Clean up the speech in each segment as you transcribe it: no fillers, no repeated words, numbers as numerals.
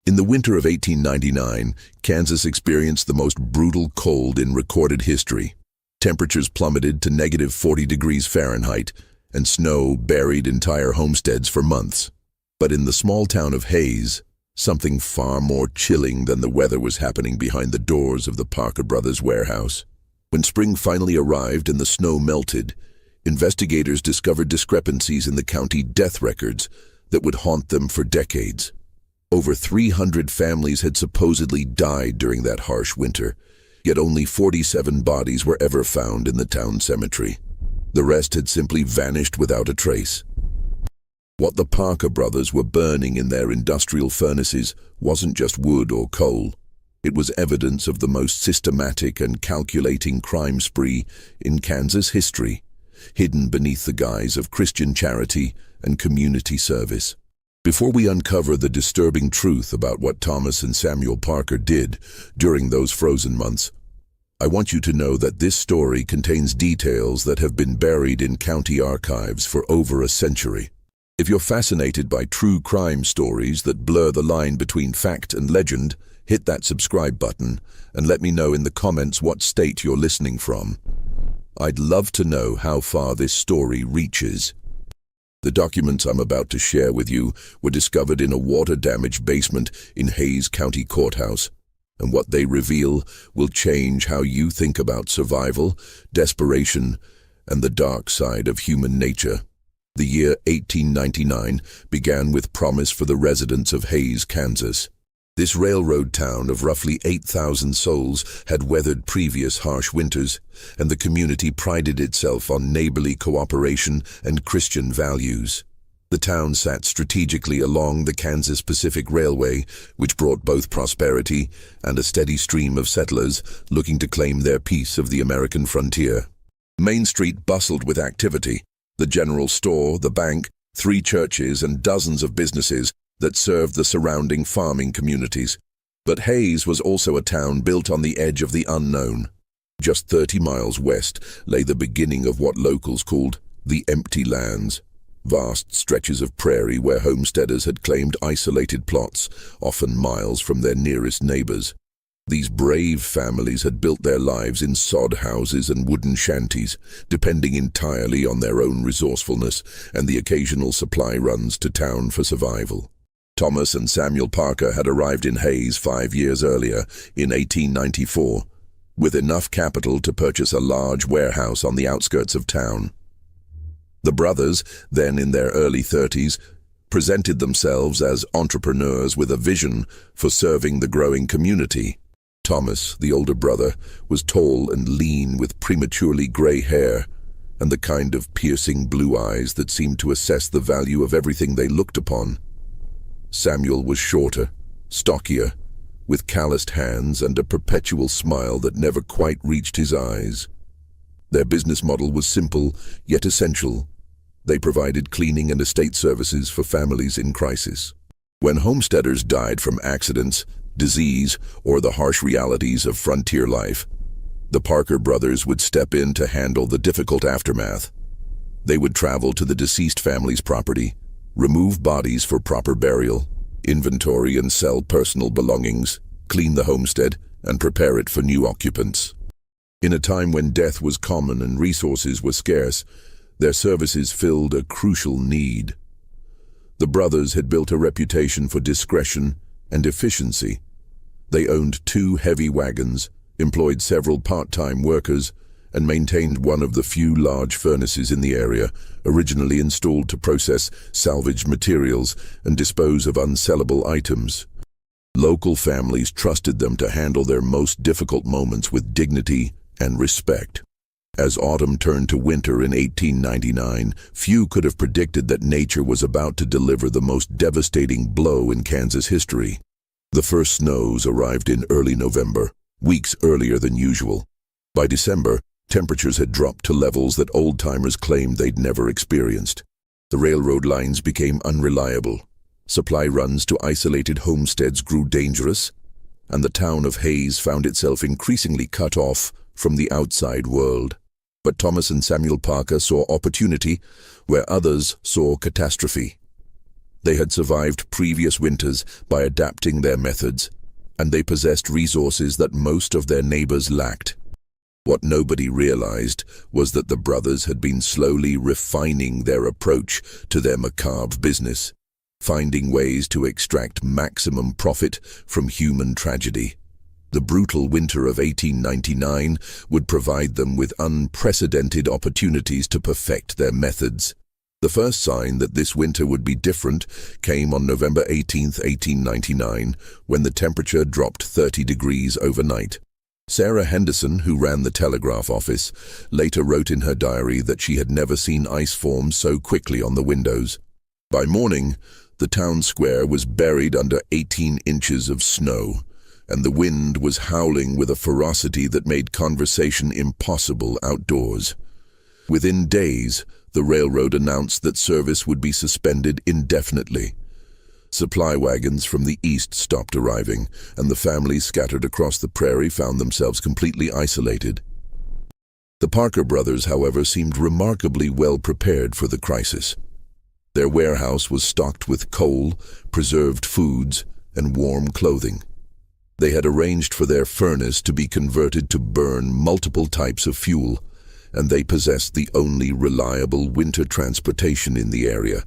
In the winter of 1899, Kansas experienced the most brutal cold in recorded history. Temperatures plummeted to negative 40 degrees Fahrenheit, and snow buried entire homesteads for months. But in the small town of Hayes, something far more chilling than the weather was happening behind the doors of the Parker Brothers warehouse. When spring finally arrived and the snow melted, investigators discovered discrepancies in the county death records that would haunt them for decades. Over 300 families had supposedly died during that harsh winter, yet only 47 bodies were ever found in the town cemetery. The rest had simply vanished without a trace. What the Parker brothers were burning in their industrial furnaces wasn't just wood or coal. It was evidence of the most systematic and calculating crime spree in Kansas history, hidden beneath the guise of Christian charity and community service. Before we uncover the disturbing truth about what Thomas and Samuel Parker did during those frozen months, I want you to know that this story contains details that have been buried in county archives for over a century. If you're fascinated by true crime stories that blur the line between fact and legend, hit that subscribe button and let me know in the comments what state you're listening from. I'd love to know how far this story reaches. The documents I'm about to share with you were discovered in a water-damaged basement in Hayes County Courthouse, and what they reveal will change how you think about survival, desperation, and the dark side of human nature. The year 1899 began with promise for the residents of Hayes, Kansas. This railroad town of roughly 8,000 souls had weathered previous harsh winters, and the community prided itself on neighborly cooperation and Christian values. The town sat strategically along the Kansas Pacific Railway, which brought both prosperity and a steady stream of settlers looking to claim their piece of the American frontier. Main Street bustled with activity: the general store, the bank, 3 churches, and dozens of businesses that served the surrounding farming communities. But Hayes was also a town built on the edge of the unknown. Just 30 miles west lay the beginning of what locals called the empty lands, vast stretches of prairie where homesteaders had claimed isolated plots, often miles from their nearest neighbors. These brave families had built their lives in sod houses and wooden shanties, depending entirely on their own resourcefulness and the occasional supply runs to town for survival. Thomas and Samuel Parker had arrived in Hayes 5 years earlier, in 1894, with enough capital to purchase a large warehouse on the outskirts of town. The brothers, then in their early 30s, presented themselves as entrepreneurs with a vision for serving the growing community. Thomas, the older brother, was tall and lean with prematurely gray hair and the kind of piercing blue eyes that seemed to assess the value of everything they looked upon. Samuel was shorter, stockier, with calloused hands and a perpetual smile that never quite reached his eyes. Their business model was simple, yet essential. They provided cleaning and estate services for families in crisis. When homesteaders died from accidents, disease, or the harsh realities of frontier life, the Parker brothers would step in to handle the difficult aftermath. They would travel to the deceased family's property, remove bodies for proper burial, inventory and sell personal belongings, clean the homestead, and prepare it for new occupants. In a time when death was common and resources were scarce, their services filled a crucial need. The brothers had built a reputation for discretion and efficiency. They owned 2 heavy wagons, employed several part-time workers, and maintained one of the few large furnaces in the area, originally installed to process salvaged materials and dispose of unsellable items. Local families trusted them to handle their most difficult moments with dignity and respect. As autumn turned to winter in 1899, few could have predicted that nature was about to deliver the most devastating blow in Kansas history. The first snows arrived in early November, weeks earlier than usual. By December, temperatures had dropped to levels that old-timers claimed they'd never experienced. The railroad lines became unreliable. Supply runs to isolated homesteads grew dangerous, and the town of Hayes found itself increasingly cut off from the outside world. But Thomas and Samuel Parker saw opportunity where others saw catastrophe. They had survived previous winters by adapting their methods, and they possessed resources that most of their neighbors lacked. What nobody realized was that the brothers had been slowly refining their approach to their macabre business, finding ways to extract maximum profit from human tragedy. The brutal winter of 1899 would provide them with unprecedented opportunities to perfect their methods. The first sign that this winter would be different came on November 18, 1899, when the temperature dropped 30 degrees overnight. Sarah Henderson, who ran the telegraph office, later wrote in her diary that she had never seen ice form so quickly on the windows. By morning, the town square was buried under 18 inches of snow, and the wind was howling with a ferocity that made conversation impossible outdoors. Within days, the railroad announced that service would be suspended indefinitely. Supply wagons from the east stopped arriving, and the families scattered across the prairie found themselves completely isolated. The Parker brothers, however, seemed remarkably well prepared for the crisis. Their warehouse was stocked with coal, preserved foods, and warm clothing. They had arranged for their furnace to be converted to burn multiple types of fuel, and they possessed the only reliable winter transportation in the area,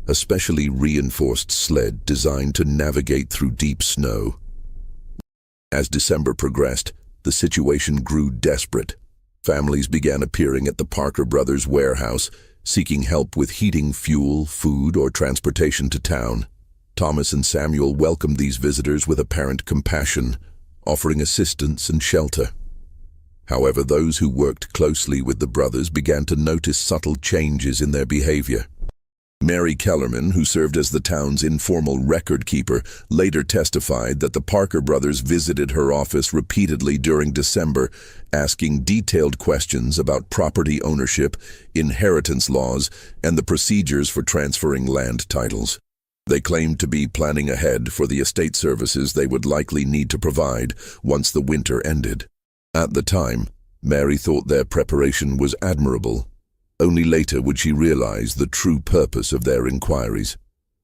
a specially reinforced sled designed to navigate through deep snow. As December progressed, the situation grew desperate. Families began appearing at the Parker brothers' warehouse, seeking help with heating, fuel, food, or transportation to town. Thomas and Samuel welcomed these visitors with apparent compassion, offering assistance and shelter. However, those who worked closely with the brothers began to notice subtle changes in their behavior. Mary Kellerman, who served as the town's informal record keeper, later testified that the Parker brothers visited her office repeatedly during December, asking detailed questions about property ownership, inheritance laws, and the procedures for transferring land titles. They claimed to be planning ahead for the estate services they would likely need to provide once the winter ended. At the time, Mary thought their preparation was admirable. Only later would she realize the true purpose of their inquiries.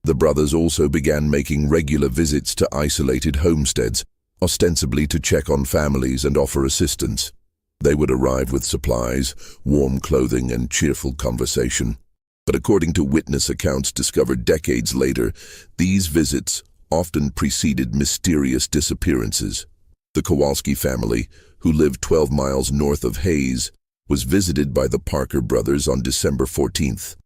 The brothers also began making regular visits to isolated homesteads, ostensibly to check on families and offer assistance. They would arrive with supplies, warm clothing, and cheerful conversation. But according to witness accounts discovered decades later, these visits often preceded mysterious disappearances. The Kowalski family, who lived 12 miles north of Hayes, was visited by the Parker brothers on December 14th.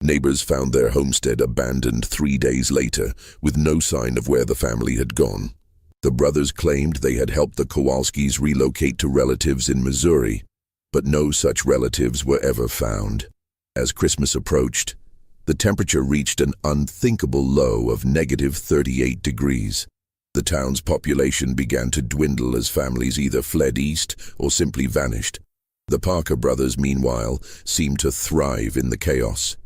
Neighbors found their homestead abandoned 3 days later, with no sign of where the family had gone. The brothers claimed they had helped the Kowalskis relocate to relatives in Missouri, but no such relatives were ever found. As Christmas approached, the temperature reached an unthinkable low of -38 degrees. The town's population began to dwindle as families either fled east or simply vanished. The Parker brothers, meanwhile, seemed to thrive in the chaos.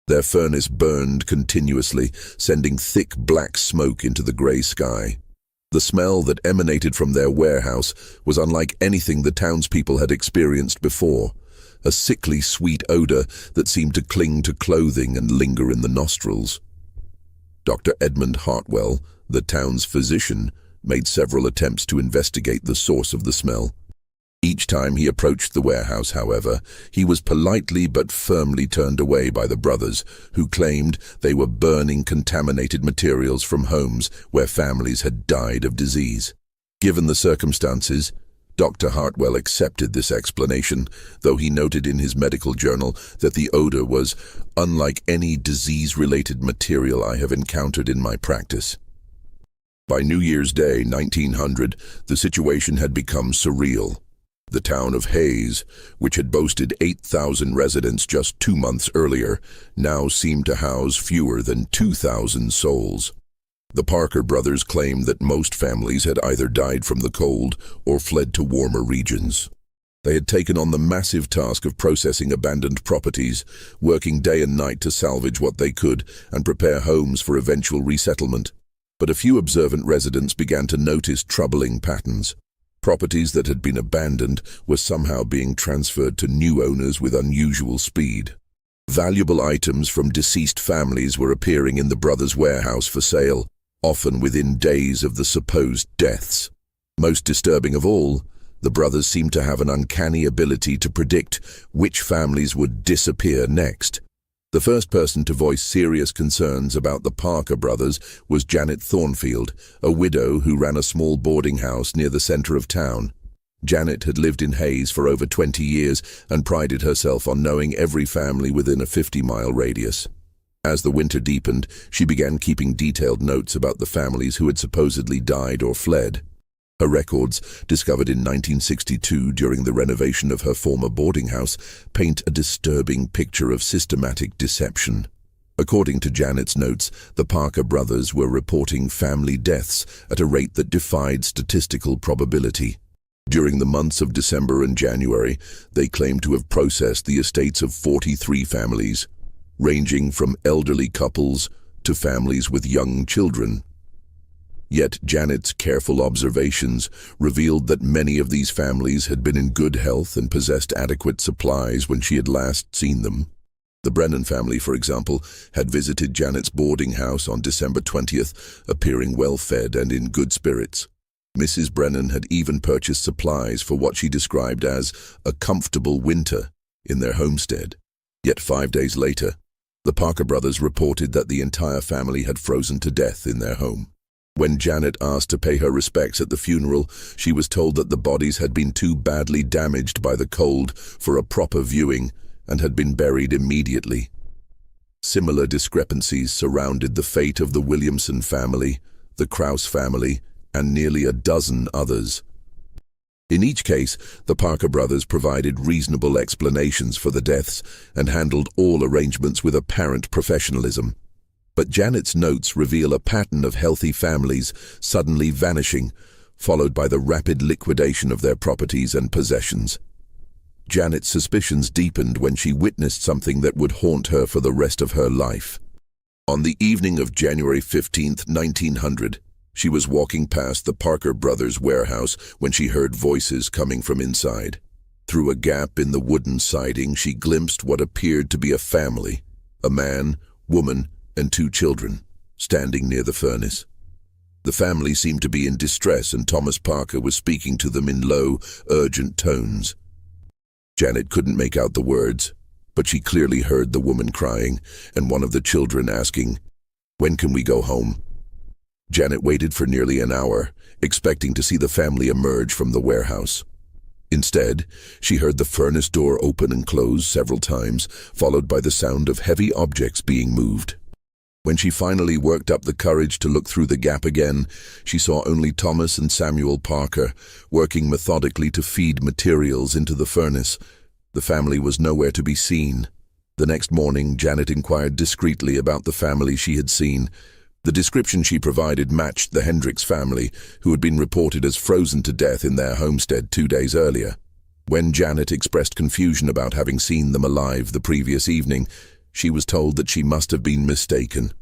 Their furnace burned continuously, sending thick black smoke into the gray sky. The smell that emanated from their warehouse was unlike anything the townspeople had experienced before, a sickly sweet odor that seemed to cling to clothing and linger in the nostrils. Dr. Edmund Hartwell, the town's physician, made several attempts to investigate the source of the smell. Each time he approached the warehouse, however, he was politely but firmly turned away by the brothers, who claimed they were burning contaminated materials from homes where families had died of disease. Given the circumstances, Dr. Hartwell accepted this explanation, though he noted in his medical journal that the odor was unlike any disease-related material I have encountered in my practice. By New Year's Day, 1900, the situation had become surreal. The town of Hayes, which had boasted 8,000 residents just 2 months earlier, now seemed to house fewer than 2,000 souls. The Parker brothers claimed that most families had either died from the cold or fled to warmer regions. They had taken on the massive task of processing abandoned properties, working day and night to salvage what they could and prepare homes for eventual resettlement. But a few observant residents began to notice troubling patterns. Properties that had been abandoned were somehow being transferred to new owners with unusual speed. Valuable items from deceased families were appearing in the brothers' warehouse for sale, often within days of the supposed deaths. Most disturbing of all, the brothers seemed to have an uncanny ability to predict which families would disappear next. The first person to voice serious concerns about the Parker brothers was Janet Thornfield, a widow who ran a small boarding house near the center of town. Janet had lived in Hayes for over 20 years and prided herself on knowing every family within a 50-mile radius. As the winter deepened, she began keeping detailed notes about the families who had supposedly died or fled. Her records, discovered in 1962 during the renovation of her former boarding house, paint a disturbing picture of systematic deception. According to Janet's notes, the Parker brothers were reporting family deaths at a rate that defied statistical probability. During the months of December and January, they claimed to have processed the estates of 43 families, ranging from elderly couples to families with young children. Yet Janet's careful observations revealed that many of these families had been in good health and possessed adequate supplies when she had last seen them. The Brennan family, for example, had visited Janet's boarding house on December 20th, appearing well-fed and in good spirits. Mrs. Brennan had even purchased supplies for what she described as a comfortable winter in their homestead. Yet 5 days later, the Parker brothers reported that the entire family had frozen to death in their home. When Janet asked to pay her respects at the funeral, she was told that the bodies had been too badly damaged by the cold for a proper viewing and had been buried immediately. Similar discrepancies surrounded the fate of the Williamson family, the Krause family, and nearly a dozen others. In each case, the Parker brothers provided reasonable explanations for the deaths and handled all arrangements with apparent professionalism. But Janet's notes reveal a pattern of healthy families suddenly vanishing, followed by the rapid liquidation of their properties and possessions. Janet's suspicions deepened when she witnessed something that would haunt her for the rest of her life. On the evening of January 15, 1900, she was walking past the Parker brothers' warehouse when she heard voices coming from inside. Through a gap in the wooden siding, she glimpsed what appeared to be a family, a man, woman, and 2 children, standing near the furnace. The family seemed to be in distress, and Thomas Parker was speaking to them in low, urgent tones. Janet couldn't make out the words, but she clearly heard the woman crying and one of the children asking, "When can we go home?" Janet waited for nearly an hour, expecting to see the family emerge from the warehouse. Instead, she heard the furnace door open and close several times, followed by the sound of heavy objects being moved. When she finally worked up the courage to look through the gap again, she saw only Thomas and Samuel Parker, working methodically to feed materials into the furnace. The family was nowhere to be seen. The next morning, Janet inquired discreetly about the family she had seen. The description she provided matched the Hendricks family, who had been reported as frozen to death in their homestead 2 days earlier. When Janet expressed confusion about having seen them alive the previous evening, she was told that she must have been mistaken.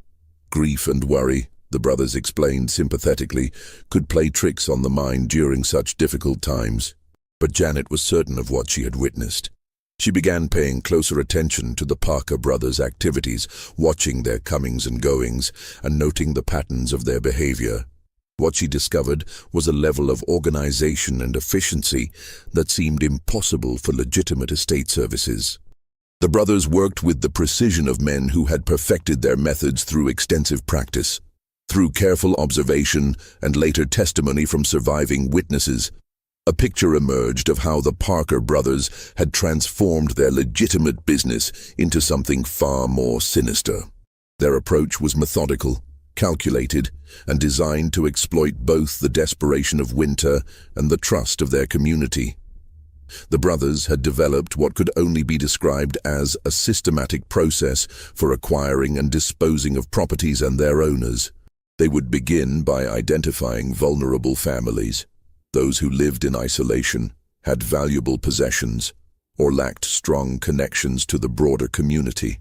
Grief and worry, the brothers explained sympathetically, could play tricks on the mind during such difficult times. But Janet was certain of what she had witnessed. She began paying closer attention to the Parker brothers' activities, watching their comings and goings, and noting the patterns of their behavior. What she discovered was a level of organization and efficiency that seemed impossible for legitimate estate services. The brothers worked with the precision of men who had perfected their methods through extensive practice. Through careful observation and later testimony from surviving witnesses, a picture emerged of how the Parker brothers had transformed their legitimate business into something far more sinister. Their approach was methodical, calculated, and designed to exploit both the desperation of winter and the trust of their community. The brothers had developed what could only be described as a systematic process for acquiring and disposing of properties and their owners. They would begin by identifying vulnerable families, those who lived in isolation, had valuable possessions, or lacked strong connections to the broader community.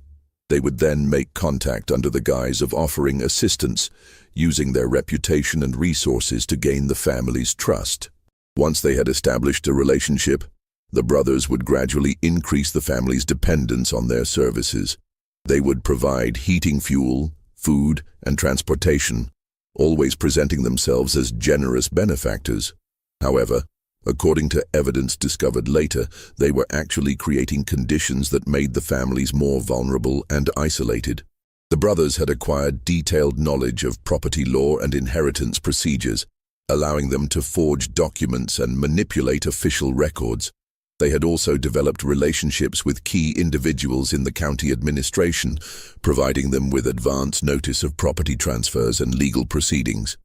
They would then make contact under the guise of offering assistance, using their reputation and resources to gain the family's trust. Once they had established a relationship, The brothers would gradually increase the family's dependence on their services. They would provide heating fuel, food, and transportation, always presenting themselves as generous benefactors. However, according to evidence discovered later, they were actually creating conditions that made the families more vulnerable and isolated. The brothers had acquired detailed knowledge of property law and inheritance procedures, allowing them to forge documents and manipulate official records. They had also developed relationships with key individuals in the county administration, providing them with advance notice of property transfers and legal proceedings.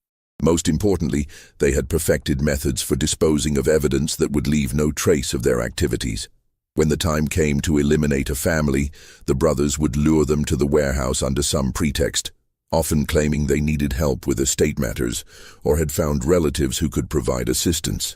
Most importantly, they had perfected methods for disposing of evidence that would leave no trace of their activities. When the time came to eliminate a family, the brothers would lure them to the warehouse under some pretext, often claiming they needed help with estate matters or had found relatives who could provide assistance.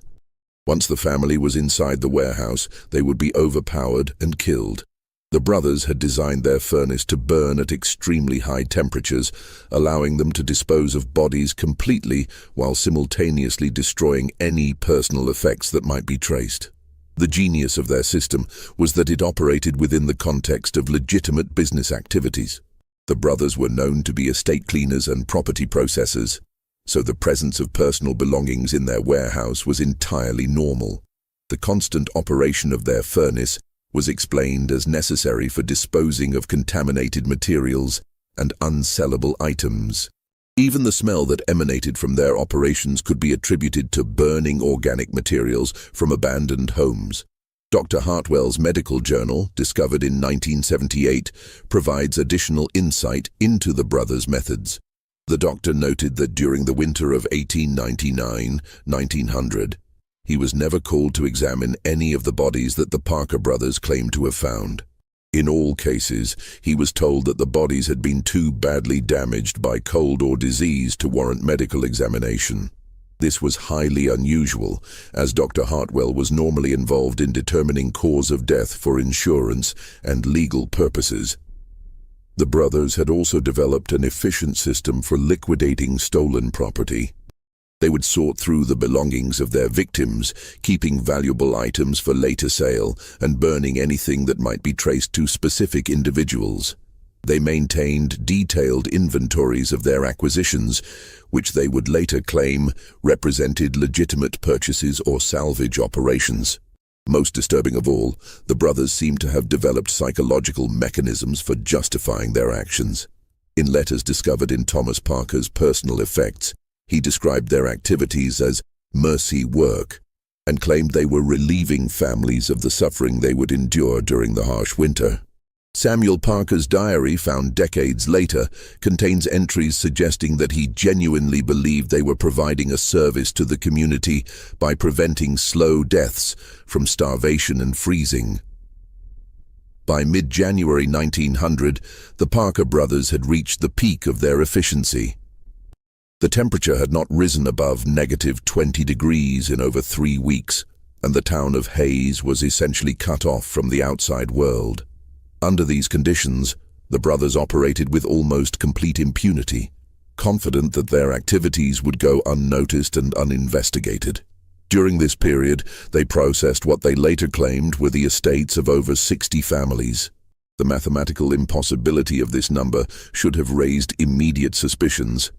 Once the family was inside the warehouse, they would be overpowered and killed. The brothers had designed their furnace to burn at extremely high temperatures, allowing them to dispose of bodies completely while simultaneously destroying any personal effects that might be traced. The genius of their system was that it operated within the context of legitimate business activities. The brothers were known to be estate cleaners and property processors, so the presence of personal belongings in their warehouse was entirely normal. The constant operation of their furnace was explained as necessary for disposing of contaminated materials and unsellable items. Even the smell that emanated from their operations could be attributed to burning organic materials from abandoned homes. Dr. Hartwell's medical journal, discovered in 1978, provides additional insight into the brothers' methods. The doctor noted that during the winter of 1899-1900, he was never called to examine any of the bodies that the Parker brothers claimed to have found. In all cases, he was told that the bodies had been too badly damaged by cold or disease to warrant medical examination. This was highly unusual, as Dr. Hartwell was normally involved in determining cause of death for insurance and legal purposes. The brothers had also developed an efficient system for liquidating stolen property. They would sort through the belongings of their victims, keeping valuable items for later sale and burning anything that might be traced to specific individuals. They maintained detailed inventories of their acquisitions, which they would later claim represented legitimate purchases or salvage operations. Most disturbing of all, the brothers seemed to have developed psychological mechanisms for justifying their actions. In letters discovered in Thomas Parker's personal effects, he described their activities as mercy work and claimed they were relieving families of the suffering they would endure during the harsh winter. Samuel Parker's diary, found decades later, contains entries suggesting that he genuinely believed they were providing a service to the community by preventing slow deaths from starvation and freezing. By mid-January 1900, the Parker brothers had reached the peak of their efficiency. The temperature had not risen above -20 degrees in over 3 weeks, and the town of Hayes was essentially cut off from the outside world. Under these conditions, the brothers operated with almost complete impunity, confident that their activities would go unnoticed and uninvestigated. During this period, they processed what they later claimed were the estates of over 60 families. The mathematical impossibility of this number should have raised immediate suspicions,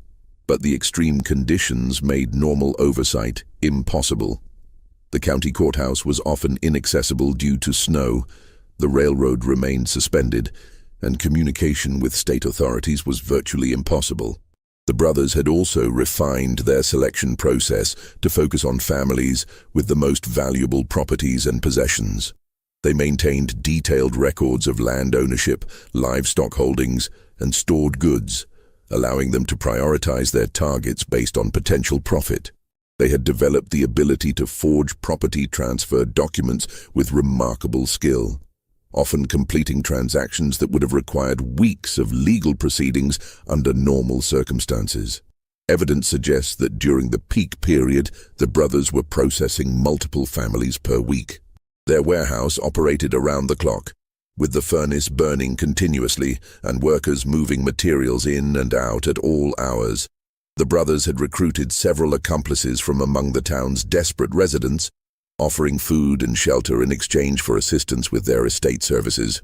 but the extreme conditions made normal oversight impossible. The county courthouse was often inaccessible due to snow, the railroad remained suspended, and communication with state authorities was virtually impossible. The brothers had also refined their selection process to focus on families with the most valuable properties and possessions. They maintained detailed records of land ownership, livestock holdings, and stored goods, allowing them to prioritize their targets based on potential profit. They had developed the ability to forge property transfer documents with remarkable skill, often completing transactions that would have required weeks of legal proceedings under normal circumstances. Evidence suggests that during the peak period, the brothers were processing multiple families per week. Their warehouse operated around the clock, with the furnace burning continuously and workers moving materials in and out at all hours. The brothers had recruited several accomplices from among the town's desperate residents, offering food and shelter in exchange for assistance with their estate services.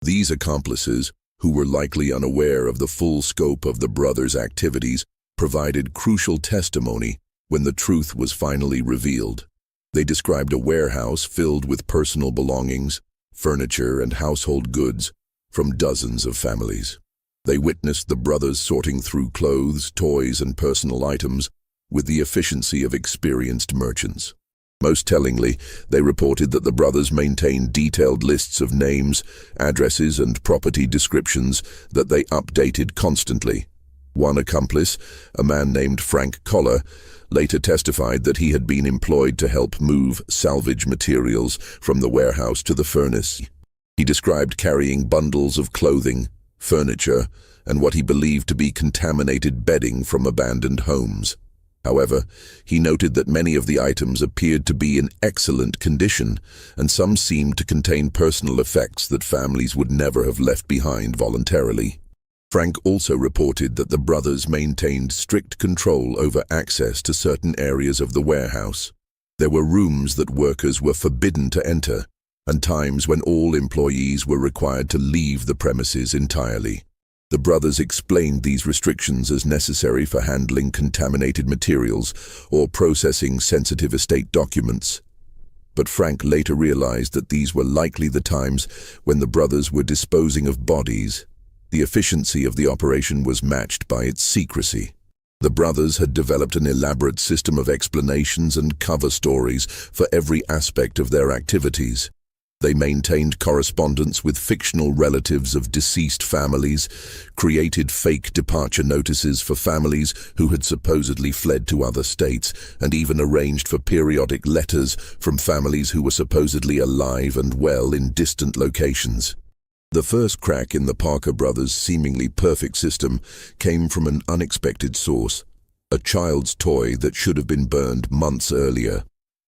These accomplices, who were likely unaware of the full scope of the brothers' activities, provided crucial testimony when the truth was finally revealed. They described a warehouse filled with personal belongings, furniture, and household goods from dozens of families. They witnessed the brothers sorting through clothes, toys, and personal items with the efficiency of experienced merchants. Most tellingly, they reported that the brothers maintained detailed lists of names, addresses, and property descriptions that they updated constantly. One accomplice, a man named Frank Collar, later testified that he had been employed to help move salvage materials from the warehouse to the furnace. He described carrying bundles of clothing, furniture, and what he believed to be contaminated bedding from abandoned homes. However, he noted that many of the items appeared to be in excellent condition, and some seemed to contain personal effects that families would never have left behind voluntarily. Frank also reported that the brothers maintained strict control over access to certain areas of the warehouse. There were rooms that workers were forbidden to enter, and times when all employees were required to leave the premises entirely. The brothers explained these restrictions as necessary for handling contaminated materials or processing sensitive estate documents. But Frank later realized that these were likely the times when the brothers were disposing of bodies. The efficiency of the operation was matched by its secrecy. The brothers had developed an elaborate system of explanations and cover stories for every aspect of their activities. They maintained correspondence with fictional relatives of deceased families, created fake departure notices for families who had supposedly fled to other states, and even arranged for periodic letters from families who were supposedly alive and well in distant locations. The first crack in the Parker brothers' seemingly perfect system came from an unexpected source, a child's toy that should have been burned months earlier.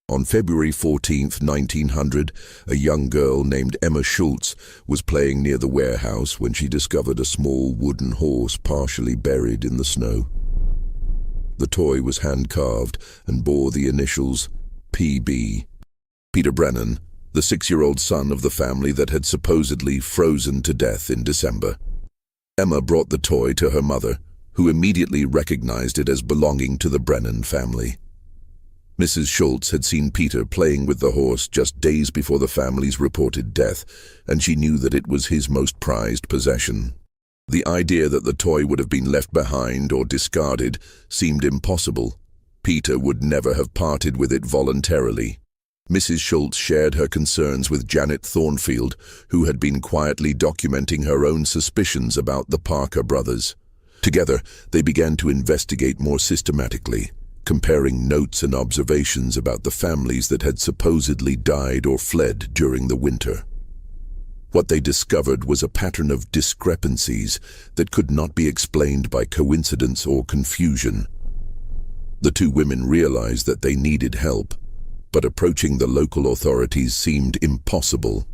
On February 14, 1900, a young girl named Emma Schultz was playing near the warehouse when she discovered a small wooden horse partially buried in the snow. The toy was hand-carved and bore the initials PB. Peter Brennan, the 6-year-old son of the family that had supposedly frozen to death in December. Emma brought the toy to her mother, who immediately recognized it as belonging to the Brennan family. Mrs. Schultz had seen Peter playing with the horse just days before the family's reported death, and she knew that it was his most prized possession. The idea that the toy would have been left behind or discarded seemed impossible. Peter would never have parted with it voluntarily. Mrs. Schultz shared her concerns with Janet Thornfield, who had been quietly documenting her own suspicions about the Parker brothers. Together, they began to investigate more systematically, comparing notes and observations about the families that had supposedly died or fled during the winter. What they discovered was a pattern of discrepancies that could not be explained by coincidence or confusion. The two women realized that they needed help, but approaching the local authorities seemed impossible.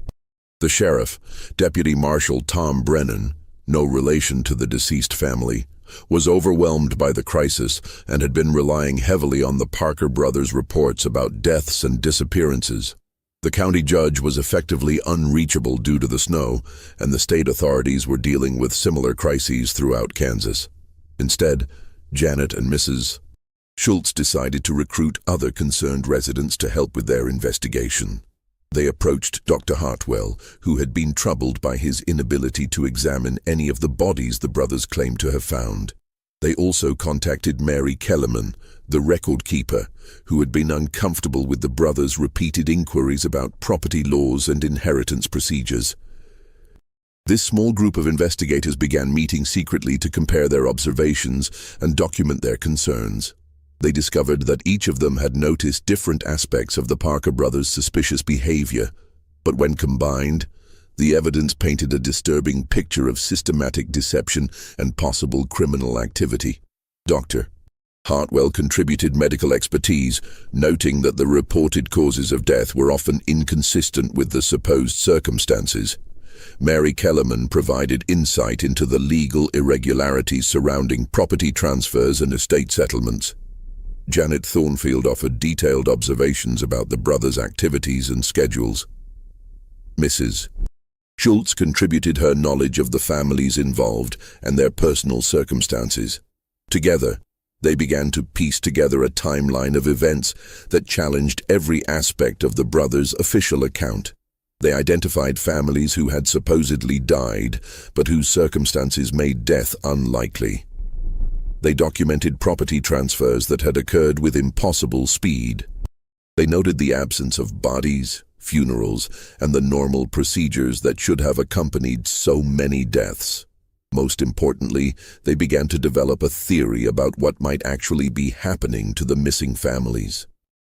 The sheriff, Deputy Marshal Tom Brennan, no relation to the deceased family, was overwhelmed by the crisis and had been relying heavily on the Parker brothers' reports about deaths and disappearances. The county judge was effectively unreachable due to the snow, and the state authorities were dealing with similar crises throughout Kansas. Instead, Janet and Mrs. Schultz decided to recruit other concerned residents to help with their investigation. They approached Dr. Hartwell, who had been troubled by his inability to examine any of the bodies the brothers claimed to have found. They also contacted Mary Kellerman, the record keeper, who had been uncomfortable with the brothers' repeated inquiries about property laws and inheritance procedures. This small group of investigators began meeting secretly to compare their observations and document their concerns. They discovered that each of them had noticed different aspects of the Parker brothers' suspicious behavior, but when combined, the evidence painted a disturbing picture of systematic deception and possible criminal activity. Dr. Hartwell contributed medical expertise, noting that the reported causes of death were often inconsistent with the supposed circumstances. Mary Kellerman provided insight into the legal irregularities surrounding property transfers and estate settlements. Janet Thornfield offered detailed observations about the brothers' activities and schedules. Mrs. Schultz contributed her knowledge of the families involved and their personal circumstances. Together, they began to piece together a timeline of events that challenged every aspect of the brothers' official account. They identified families who had supposedly died, but whose circumstances made death unlikely. They documented property transfers that had occurred with impossible speed. They noted the absence of bodies, funerals, and the normal procedures that should have accompanied so many deaths. Most importantly, they began to develop a theory about what might actually be happening to the missing families.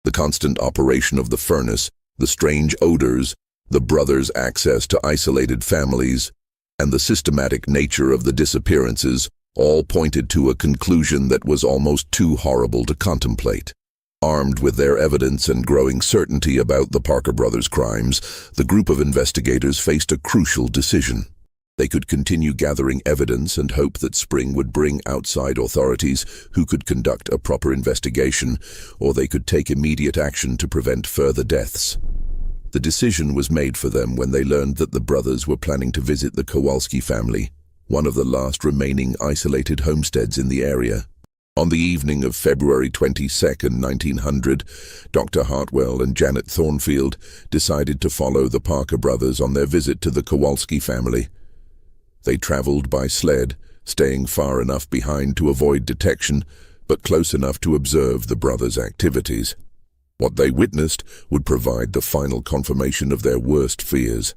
The constant operation of the furnace, the strange odors, the brothers' access to isolated families, and the systematic nature of the disappearances all pointed to a conclusion that was almost too horrible to contemplate. Armed with their evidence and growing certainty about the Parker brothers' crimes, the group of investigators faced a crucial decision. They could continue gathering evidence and hope that spring would bring outside authorities who could conduct a proper investigation, or they could take immediate action to prevent further deaths. The decision was made for them when they learned that the brothers were planning to visit the Kowalski family, one of the last remaining isolated homesteads in the area. On the evening of February 22, 1900, Dr. Hartwell and Janet Thornfield decided to follow the Parker brothers on their visit to the Kowalski family. They traveled by sled, staying far enough behind to avoid detection, but close enough to observe the brothers' activities. What they witnessed would provide the final confirmation of their worst fears.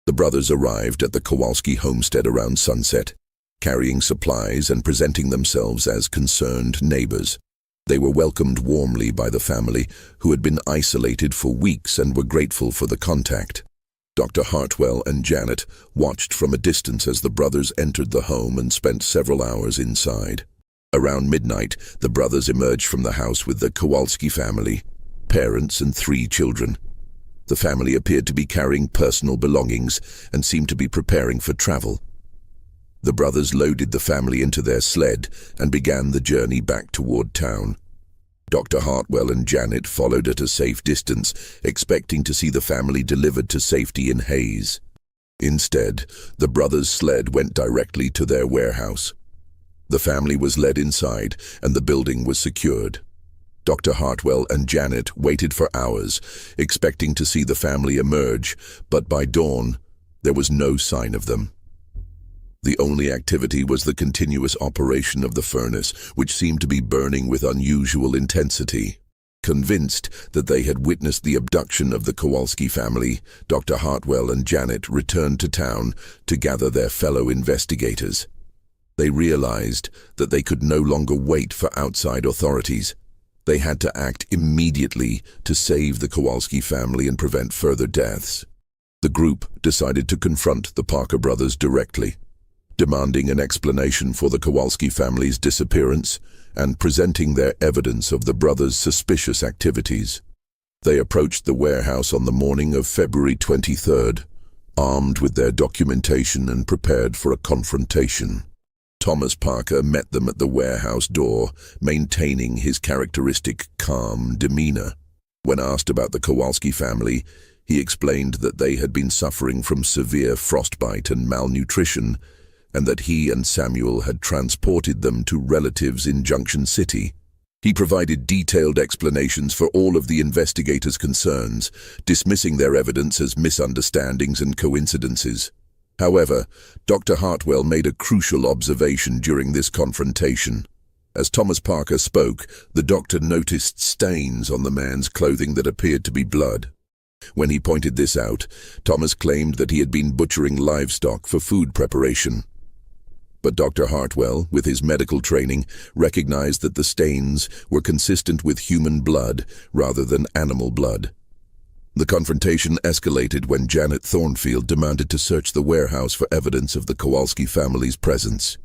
The brothers arrived at the Kowalski homestead around sunset, carrying supplies and presenting themselves as concerned neighbors. They were welcomed warmly by the family, who had been isolated for weeks and were grateful for the contact. Dr. Hartwell and Janet watched from a distance as the brothers entered the home and spent several hours inside. Around midnight, the brothers emerged from the house with the Kowalski family, parents and 3 children. The family appeared to be carrying personal belongings and seemed to be preparing for travel. The brothers loaded the family into their sled and began the journey back toward town. Dr. Hartwell and Janet followed at a safe distance, expecting to see the family delivered to safety in Hayes. Instead, the brothers' sled went directly to their warehouse. The family was led inside, and the building was secured. Dr. Hartwell and Janet waited for hours, expecting to see the family emerge, but by dawn, there was no sign of them. The only activity was the continuous operation of the furnace, which seemed to be burning with unusual intensity. Convinced that they had witnessed the abduction of the Kowalski family, Dr. Hartwell and Janet returned to town to gather their fellow investigators. They realized that they could no longer wait for outside authorities. They had to act immediately to save the Kowalski family and prevent further deaths. The group decided to confront the Parker brothers directly, demanding an explanation for the Kowalski family's disappearance and presenting their evidence of the brothers' suspicious activities. They approached the warehouse on the morning of February 23rd, armed with their documentation and prepared for a confrontation. Thomas Parker met them at the warehouse door, maintaining his characteristic calm demeanor. When asked about the Kowalski family, he explained that they had been suffering from severe frostbite and malnutrition, and that he and Samuel had transported them to relatives in Junction City. He provided detailed explanations for all of the investigators' concerns, dismissing their evidence as misunderstandings and coincidences. However, Dr. Hartwell made a crucial observation during this confrontation. As Thomas Parker spoke, the doctor noticed stains on the man's clothing that appeared to be blood. When he pointed this out, Thomas claimed that he had been butchering livestock for food preparation. But Dr. Hartwell, with his medical training, recognized that the stains were consistent with human blood rather than animal blood. The confrontation escalated when Janet Thornfield demanded to search the warehouse for evidence of the Kowalski family's presence.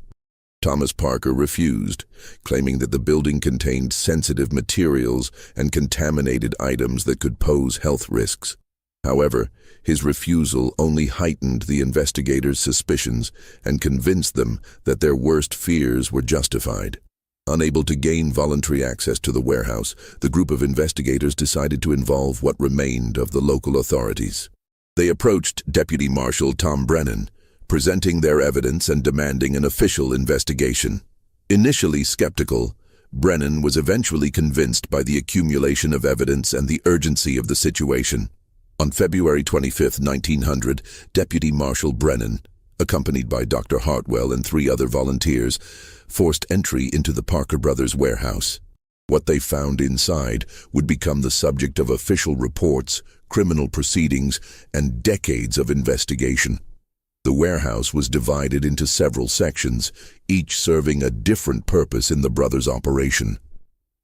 Thomas Parker refused, claiming that the building contained sensitive materials and contaminated items that could pose health risks. However, his refusal only heightened the investigators' suspicions and convinced them that their worst fears were justified. Unable to gain voluntary access to the warehouse, the group of investigators decided to involve what remained of the local authorities. They approached Deputy Marshal Tom Brennan, presenting their evidence and demanding an official investigation. Initially skeptical, Brennan was eventually convinced by the accumulation of evidence and the urgency of the situation. On February 25, 1900, Deputy Marshal Brennan, accompanied by Dr. Hartwell and 3 other volunteers, forced entry into the Parker brothers' warehouse. What they found inside would become the subject of official reports, criminal proceedings, and decades of investigation. The warehouse was divided into several sections, each serving a different purpose in the brothers' operation.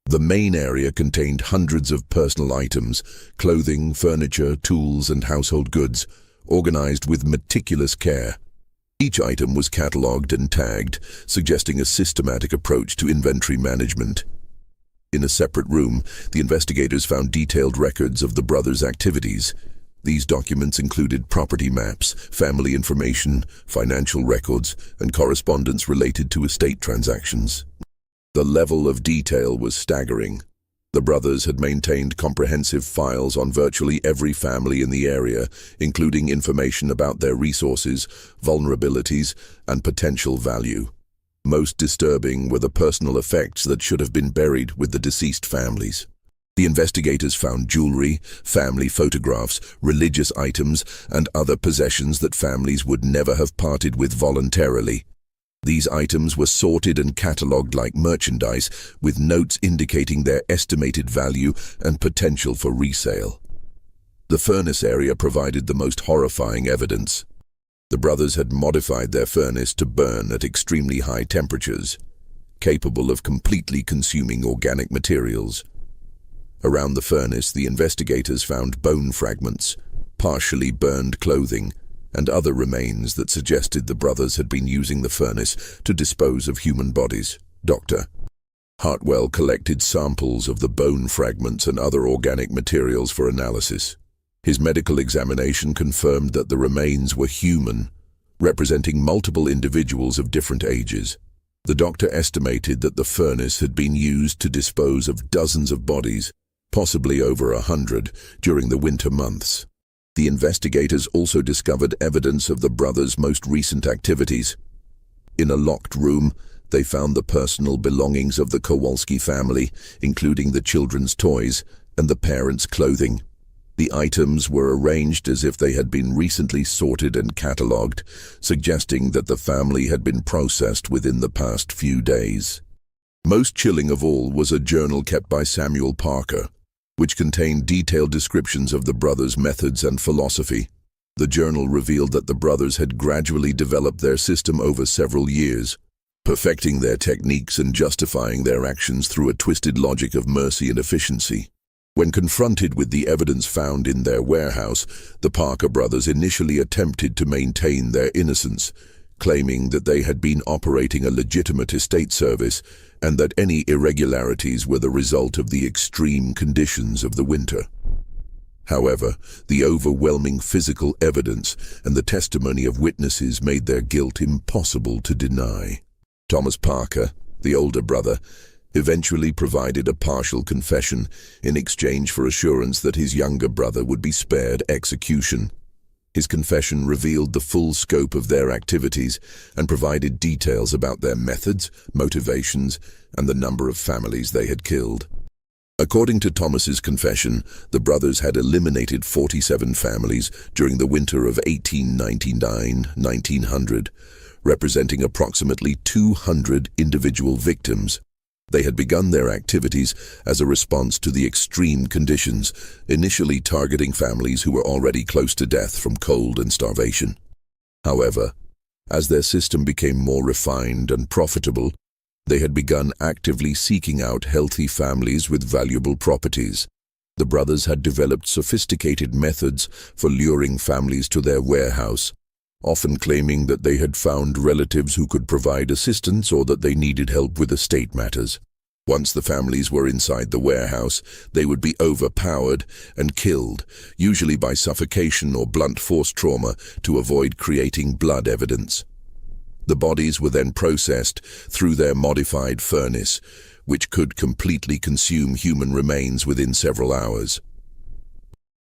The main area contained hundreds of personal items, clothing, furniture, tools, and household goods, organized with meticulous care. Each item was catalogued and tagged, suggesting a systematic approach to inventory management. In a separate room, the investigators found detailed records of the brothers' activities. These documents included property maps, family information, financial records, and correspondence related to estate transactions. The level of detail was staggering. The brothers had maintained comprehensive files on virtually every family in the area, including information about their resources, vulnerabilities, and potential value. Most disturbing were the personal effects that should have been buried with the deceased families. The investigators found jewelry, family photographs, religious items, and other possessions that families would never have parted with voluntarily. These items were sorted and catalogued like merchandise, with notes indicating their estimated value and potential for resale. The furnace area provided the most horrifying evidence. The brothers had modified their furnace to burn at extremely high temperatures, capable of completely consuming organic materials. Around the furnace, the investigators found bone fragments, partially burned clothing, and other remains that suggested the brothers had been using the furnace to dispose of human bodies. Dr. Hartwell collected samples of the bone fragments and other organic materials for analysis. His medical examination confirmed that the remains were human, representing multiple individuals of different ages. The doctor estimated that the furnace had been used to dispose of dozens of bodies, possibly over 100, during the winter months. The investigators also discovered evidence of the brothers' most recent activities. In a locked room, they found the personal belongings of the Kowalski family, including the children's toys and the parents' clothing. The items were arranged as if they had been recently sorted and catalogued, suggesting that the family had been processed within the past few days. Most chilling of all was a journal kept by Samuel Parker, which contained detailed descriptions of the brothers' methods and philosophy. The journal revealed that the brothers had gradually developed their system over several years, perfecting their techniques and justifying their actions through a twisted logic of mercy and efficiency. When confronted with the evidence found in their warehouse, the Parker brothers initially attempted to maintain their innocence, claiming that they had been operating a legitimate estate service and that any irregularities were the result of the extreme conditions of the winter. However, the overwhelming physical evidence and the testimony of witnesses made their guilt impossible to deny. Thomas Parker, the older brother, eventually provided a partial confession in exchange for assurance that his younger brother would be spared execution. His confession revealed the full scope of their activities and provided details about their methods, motivations, and the number of families they had killed. According to Thomas's confession, the brothers had eliminated 47 families during the winter of 1899-1900, representing approximately 200 individual victims. They had begun their activities as a response to the extreme conditions, initially targeting families who were already close to death from cold and starvation. However, as their system became more refined and profitable, they had begun actively seeking out healthy families with valuable properties. The brothers had developed sophisticated methods for luring families to their warehouse, often claiming that they had found relatives who could provide assistance or that they needed help with estate matters. Once the families were inside the warehouse, they would be overpowered and killed, usually by suffocation or blunt force trauma, to avoid creating blood evidence. The bodies were then processed through their modified furnace, which could completely consume human remains within several hours.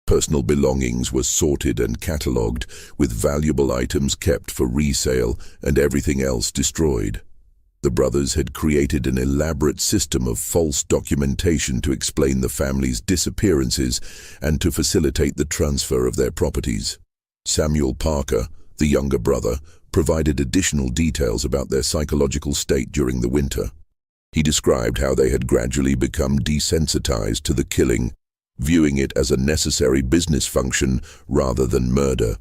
Personal belongings were sorted and catalogued, with valuable items kept for resale and everything else destroyed. The brothers had created an elaborate system of false documentation to explain the family's disappearances and to facilitate the transfer of their properties. Samuel Parker, the younger brother, provided additional details about their psychological state during the winter. He described how they had gradually become desensitized to the killing, viewing it as a necessary business function rather than murder.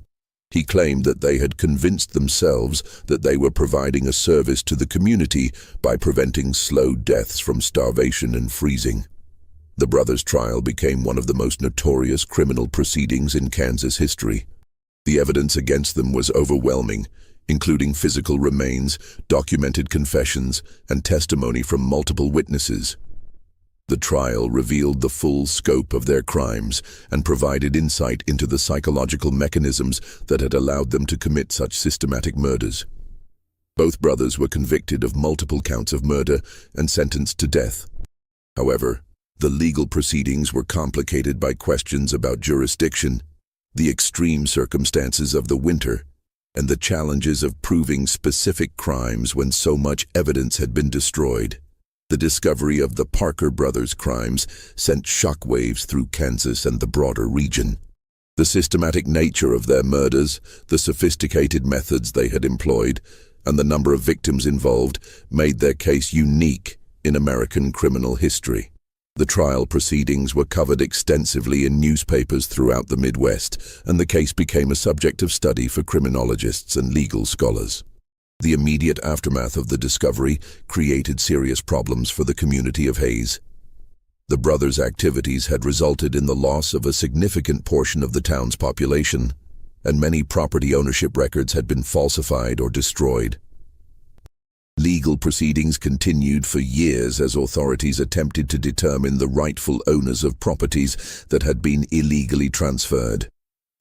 He claimed that they had convinced themselves that they were providing a service to the community by preventing slow deaths from starvation and freezing. The brothers' trial became one of the most notorious criminal proceedings in Kansas history. The evidence against them was overwhelming, including physical remains, documented confessions, and testimony from multiple witnesses. The trial revealed the full scope of their crimes and provided insight into the psychological mechanisms that had allowed them to commit such systematic murders. Both brothers were convicted of multiple counts of murder and sentenced to death. However, the legal proceedings were complicated by questions about jurisdiction, the extreme circumstances of the winter, and the challenges of proving specific crimes when so much evidence had been destroyed. The discovery of the Parker brothers' crimes sent shockwaves through Kansas and the broader region. The systematic nature of their murders, the sophisticated methods they had employed, and the number of victims involved made their case unique in American criminal history. The trial proceedings were covered extensively in newspapers throughout the Midwest, and the case became a subject of study for criminologists and legal scholars. The immediate aftermath of the discovery created serious problems for the community of Hayes. The brothers' activities had resulted in the loss of a significant portion of the town's population, and many property ownership records had been falsified or destroyed. Legal proceedings continued for years as authorities attempted to determine the rightful owners of properties that had been illegally transferred.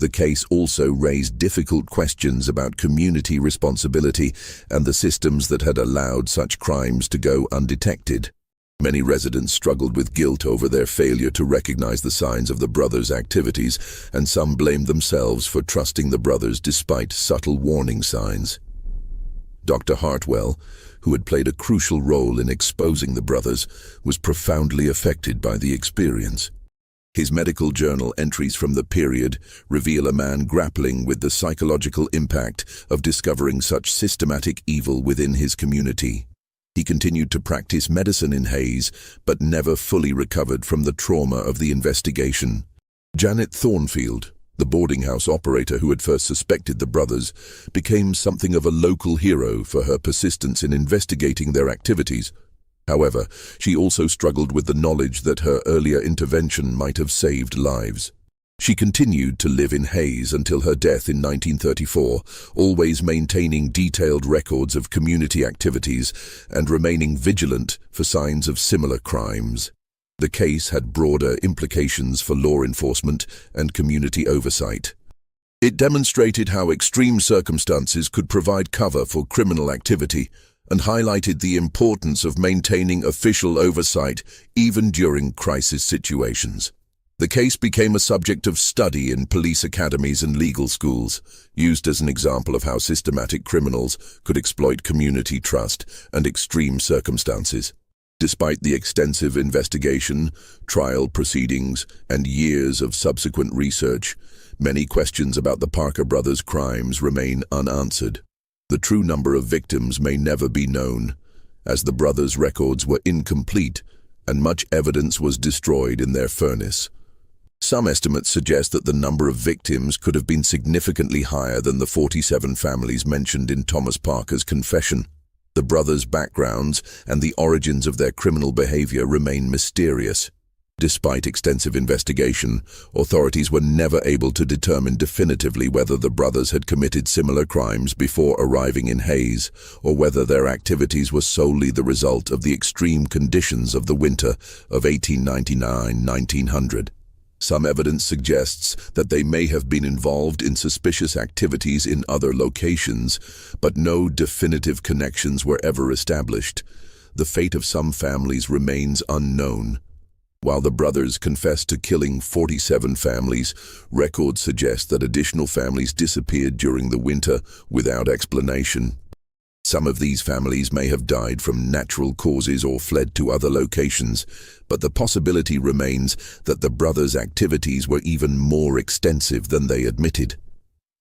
The case also raised difficult questions about community responsibility and the systems that had allowed such crimes to go undetected. Many residents struggled with guilt over their failure to recognize the signs of the brothers' activities, and some blamed themselves for trusting the brothers despite subtle warning signs. Dr. Hartwell, who had played a crucial role in exposing the brothers, was profoundly affected by the experience. His medical journal entries from the period reveal a man grappling with the psychological impact of discovering such systematic evil within his community. He continued to practice medicine in Hayes, but never fully recovered from the trauma of the investigation. Janet Thornfield, the boarding house operator who had first suspected the brothers, became something of a local hero for her persistence in investigating their activities. However, she also struggled with the knowledge that her earlier intervention might have saved lives. She continued to live in Hayes until her death in 1934, always maintaining detailed records of community activities and remaining vigilant for signs of similar crimes. The case had broader implications for law enforcement and community oversight. It demonstrated how extreme circumstances could provide cover for criminal activity and highlighted the importance of maintaining official oversight even during crisis situations. The case became a subject of study in police academies and legal schools, used as an example of how systematic criminals could exploit community trust and extreme circumstances. Despite the extensive investigation, trial proceedings, and years of subsequent research, many questions about the Parker brothers' crimes remain unanswered. The true number of victims may never be known, as the brothers' records were incomplete and much evidence was destroyed in their furnace. Some estimates suggest that the number of victims could have been significantly higher than the 47 families mentioned in Thomas Parker's confession. The brothers' backgrounds and the origins of their criminal behavior remain mysterious. Despite extensive investigation, authorities were never able to determine definitively whether the brothers had committed similar crimes before arriving in Hayes, or whether their activities were solely the result of the extreme conditions of the winter of 1899-1900. Some evidence suggests that they may have been involved in suspicious activities in other locations, but no definitive connections were ever established. The fate of some families remains unknown. While the brothers confessed to killing 47 families, records suggest that additional families disappeared during the winter without explanation. Some of these families may have died from natural causes or fled to other locations, but the possibility remains that the brothers' activities were even more extensive than they admitted.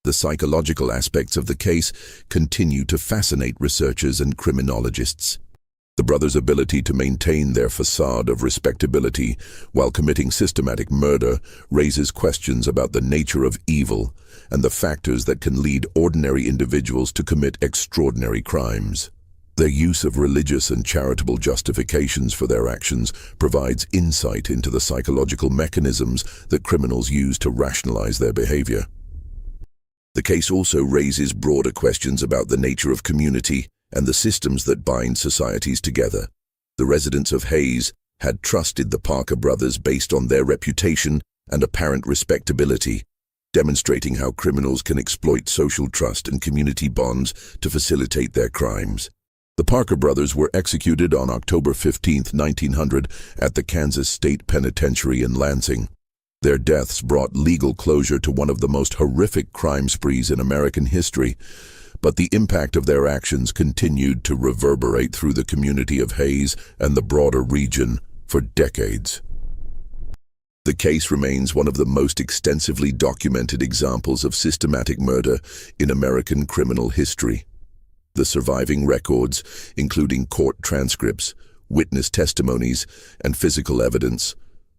The psychological aspects of the case continue to fascinate researchers and criminologists. The brothers' ability to maintain their facade of respectability while committing systematic murder raises questions about the nature of evil and the factors that can lead ordinary individuals to commit extraordinary crimes. Their use of religious and charitable justifications for their actions provides insight into the psychological mechanisms that criminals use to rationalize their behavior. The case also raises broader questions about the nature of community and the systems that bind societies together. The residents of Hayes had trusted the Parker brothers based on their reputation and apparent respectability, demonstrating how criminals can exploit social trust and community bonds to facilitate their crimes. The Parker brothers were executed on October 15, 1900, at the Kansas State Penitentiary in Lansing. Their deaths brought legal closure to one of the most horrific crime sprees in American history, but the impact of their actions continued to reverberate through the community of Hayes and the broader region for decades. The case remains one of the most extensively documented examples of systematic murder in American criminal history. The surviving records, including court transcripts, witness testimonies, and physical evidence,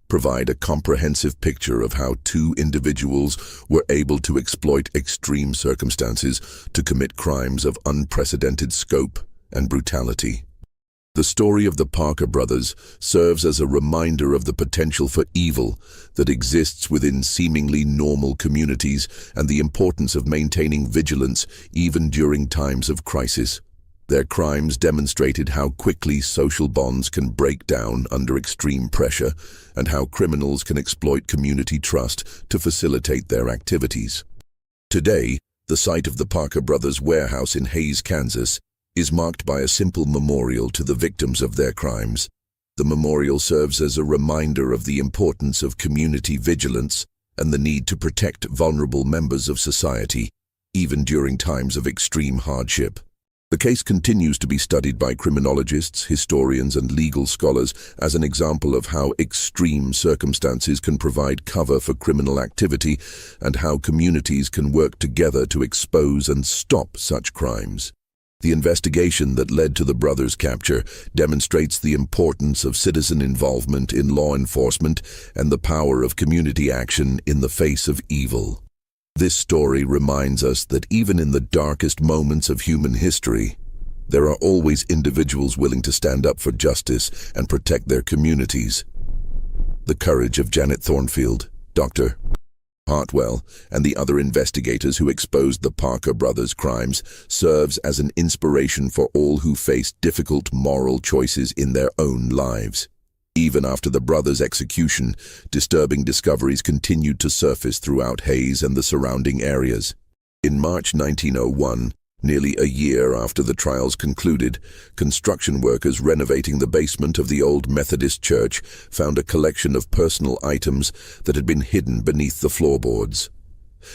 provide a comprehensive picture of how two individuals were able to exploit extreme circumstances to commit crimes of unprecedented scope and brutality. The story of the Parker brothers serves as a reminder of the potential for evil that exists within seemingly normal communities and the importance of maintaining vigilance even during times of crisis. Their crimes demonstrated how quickly social bonds can break down under extreme pressure and how criminals can exploit community trust to facilitate their activities. Today, the site of the Parker brothers' warehouse in Hayes, Kansas, is marked by a simple memorial to the victims of their crimes. The memorial serves as a reminder of the importance of community vigilance and the need to protect vulnerable members of society, even during times of extreme hardship. The case continues to be studied by criminologists, historians, and legal scholars as an example of how extreme circumstances can provide cover for criminal activity and how communities can work together to expose and stop such crimes. The investigation that led to the brothers' capture demonstrates the importance of citizen involvement in law enforcement and the power of community action in the face of evil. This story reminds us that even in the darkest moments of human history, there are always individuals willing to stand up for justice and protect their communities. The courage of Janet Thornfield, Dr. Hartwell, and the other investigators who exposed the Parker brothers' crimes serves as an inspiration for all who face difficult moral choices in their own lives. Even after the brothers' execution, disturbing discoveries continued to surface throughout Hayes and the surrounding areas. In March 1901, nearly a year after the trials concluded, construction workers renovating the basement of the old Methodist church found a collection of personal items that had been hidden beneath the floorboards.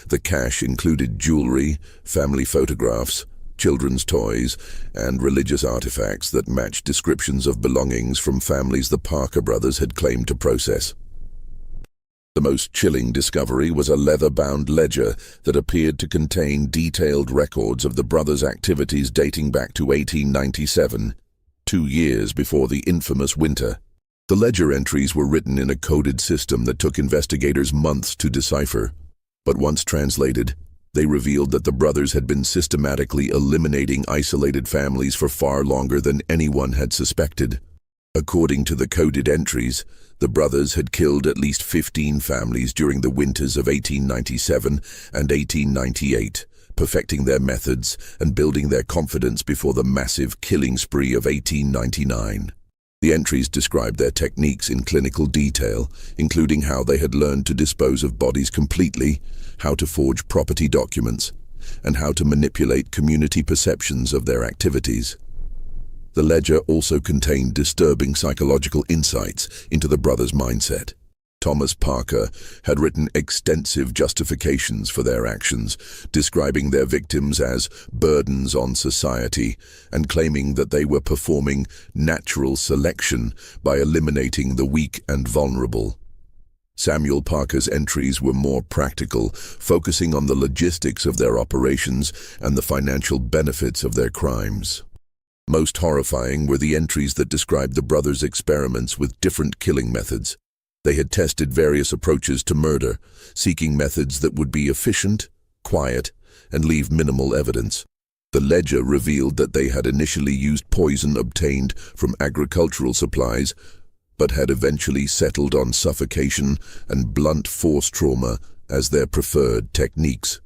The cache included jewelry, family photographs, children's toys, and religious artifacts that matched descriptions of belongings from families the Parker brothers had claimed to process. The most chilling discovery was a leather-bound ledger that appeared to contain detailed records of the brothers' activities dating back to 1897, 2 years before the infamous winter. The ledger entries were written in a coded system that took investigators months to decipher, but once translated, they revealed that the brothers had been systematically eliminating isolated families for far longer than anyone had suspected. According to the coded entries, the brothers had killed at least 15 families during the winters of 1897 and 1898, perfecting their methods and building their confidence before the massive killing spree of 1899. The entries described their techniques in clinical detail, including how they had learned to dispose of bodies completely, how to forge property documents, and how to manipulate community perceptions of their activities. The ledger also contained disturbing psychological insights into the brothers' mindset. Thomas Parker had written extensive justifications for their actions, describing their victims as burdens on society and claiming that they were performing natural selection by eliminating the weak and vulnerable. Samuel Parker's entries were more practical, focusing on the logistics of their operations and the financial benefits of their crimes. Most horrifying were the entries that described the brothers' experiments with different killing methods. They had tested various approaches to murder, seeking methods that would be efficient, quiet, and leave minimal evidence. The ledger revealed that they had initially used poison obtained from agricultural supplies, but had eventually settled on suffocation and blunt force trauma as their preferred techniques.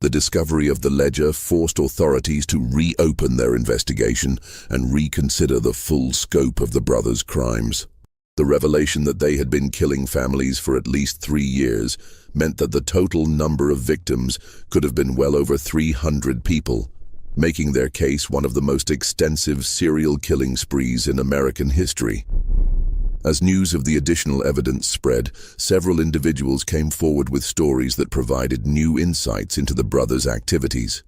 The discovery of the ledger forced authorities to reopen their investigation and reconsider the full scope of the brothers' crimes. The revelation that they had been killing families for at least 3 years meant that the total number of victims could have been well over 300 people, making their case one of the most extensive serial killing sprees in American history. As news of the additional evidence spread, several individuals came forward with stories that provided new insights into the brothers' activities.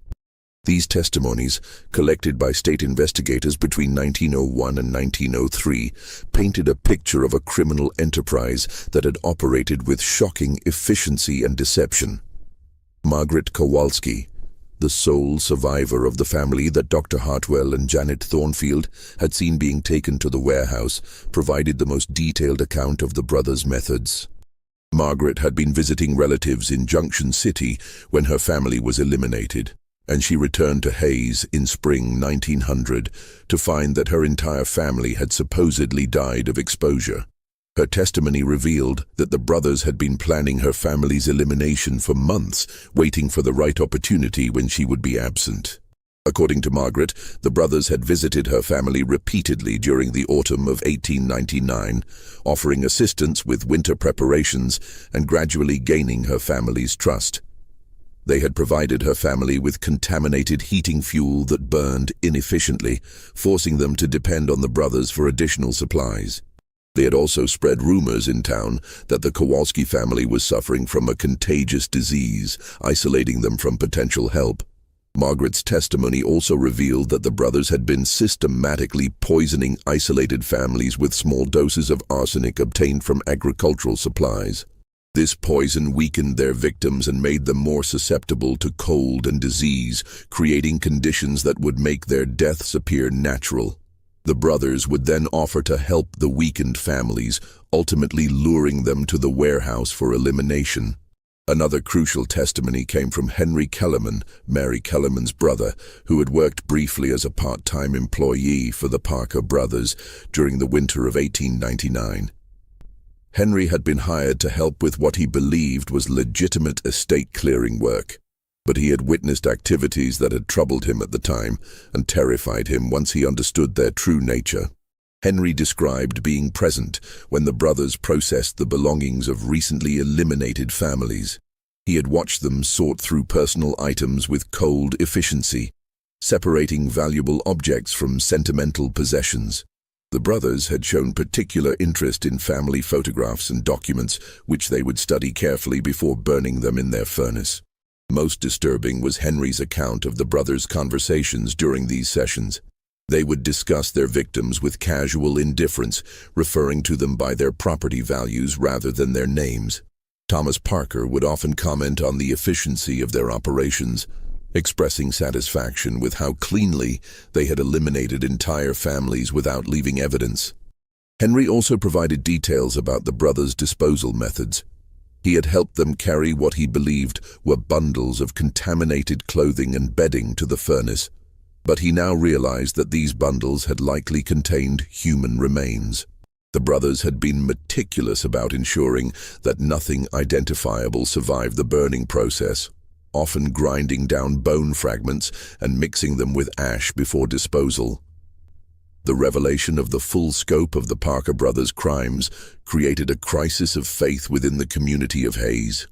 These testimonies, collected by state investigators between 1901 and 1903, painted a picture of a criminal enterprise that had operated with shocking efficiency and deception. Margaret Kowalski, the sole survivor of the family that Dr. Hartwell and Janet Thornfield had seen being taken to the warehouse, provided the most detailed account of the brothers' methods. Margaret had been visiting relatives in Junction City when her family was eliminated, and she returned to Hayes in spring 1900 to find that her entire family had supposedly died of exposure. Her testimony revealed that the brothers had been planning her family's elimination for months, waiting for the right opportunity when she would be absent. According to Margaret, the brothers had visited her family repeatedly during the autumn of 1899, offering assistance with winter preparations and gradually gaining her family's trust. They had provided her family with contaminated heating fuel that burned inefficiently, forcing them to depend on the brothers for additional supplies. They had also spread rumors in town that the Kowalski family was suffering from a contagious disease, isolating them from potential help. Margaret's testimony also revealed that the brothers had been systematically poisoning isolated families with small doses of arsenic obtained from agricultural supplies. This poison weakened their victims and made them more susceptible to cold and disease, creating conditions that would make their deaths appear natural. The brothers would then offer to help the weakened families, ultimately luring them to the warehouse for elimination. Another crucial testimony came from Henry Kellerman, Mary Kellerman's brother, who had worked briefly as a part-time employee for the Parker brothers during the winter of 1899. Henry had been hired to help with what he believed was legitimate estate clearing work, but he had witnessed activities that had troubled him at the time and terrified him once he understood their true nature. Henry described being present when the brothers processed the belongings of recently eliminated families. He had watched them sort through personal items with cold efficiency, separating valuable objects from sentimental possessions. The brothers had shown particular interest in family photographs and documents, which they would study carefully before burning them in their furnace. Most disturbing was Henry's account of the brothers' conversations during these sessions. They would discuss their victims with casual indifference, referring to them by their property values rather than their names. Thomas Parker would often comment on the efficiency of their operations, expressing satisfaction with how cleanly they had eliminated entire families without leaving evidence. Henry also provided details about the brothers' disposal methods. He had helped them carry what he believed were bundles of contaminated clothing and bedding to the furnace, but he now realized that these bundles had likely contained human remains. The brothers had been meticulous about ensuring that nothing identifiable survived the burning process, often grinding down bone fragments and mixing them with ash before disposal. The revelation of the full scope of the Parker brothers' crimes created a crisis of faith within the community of Hayes.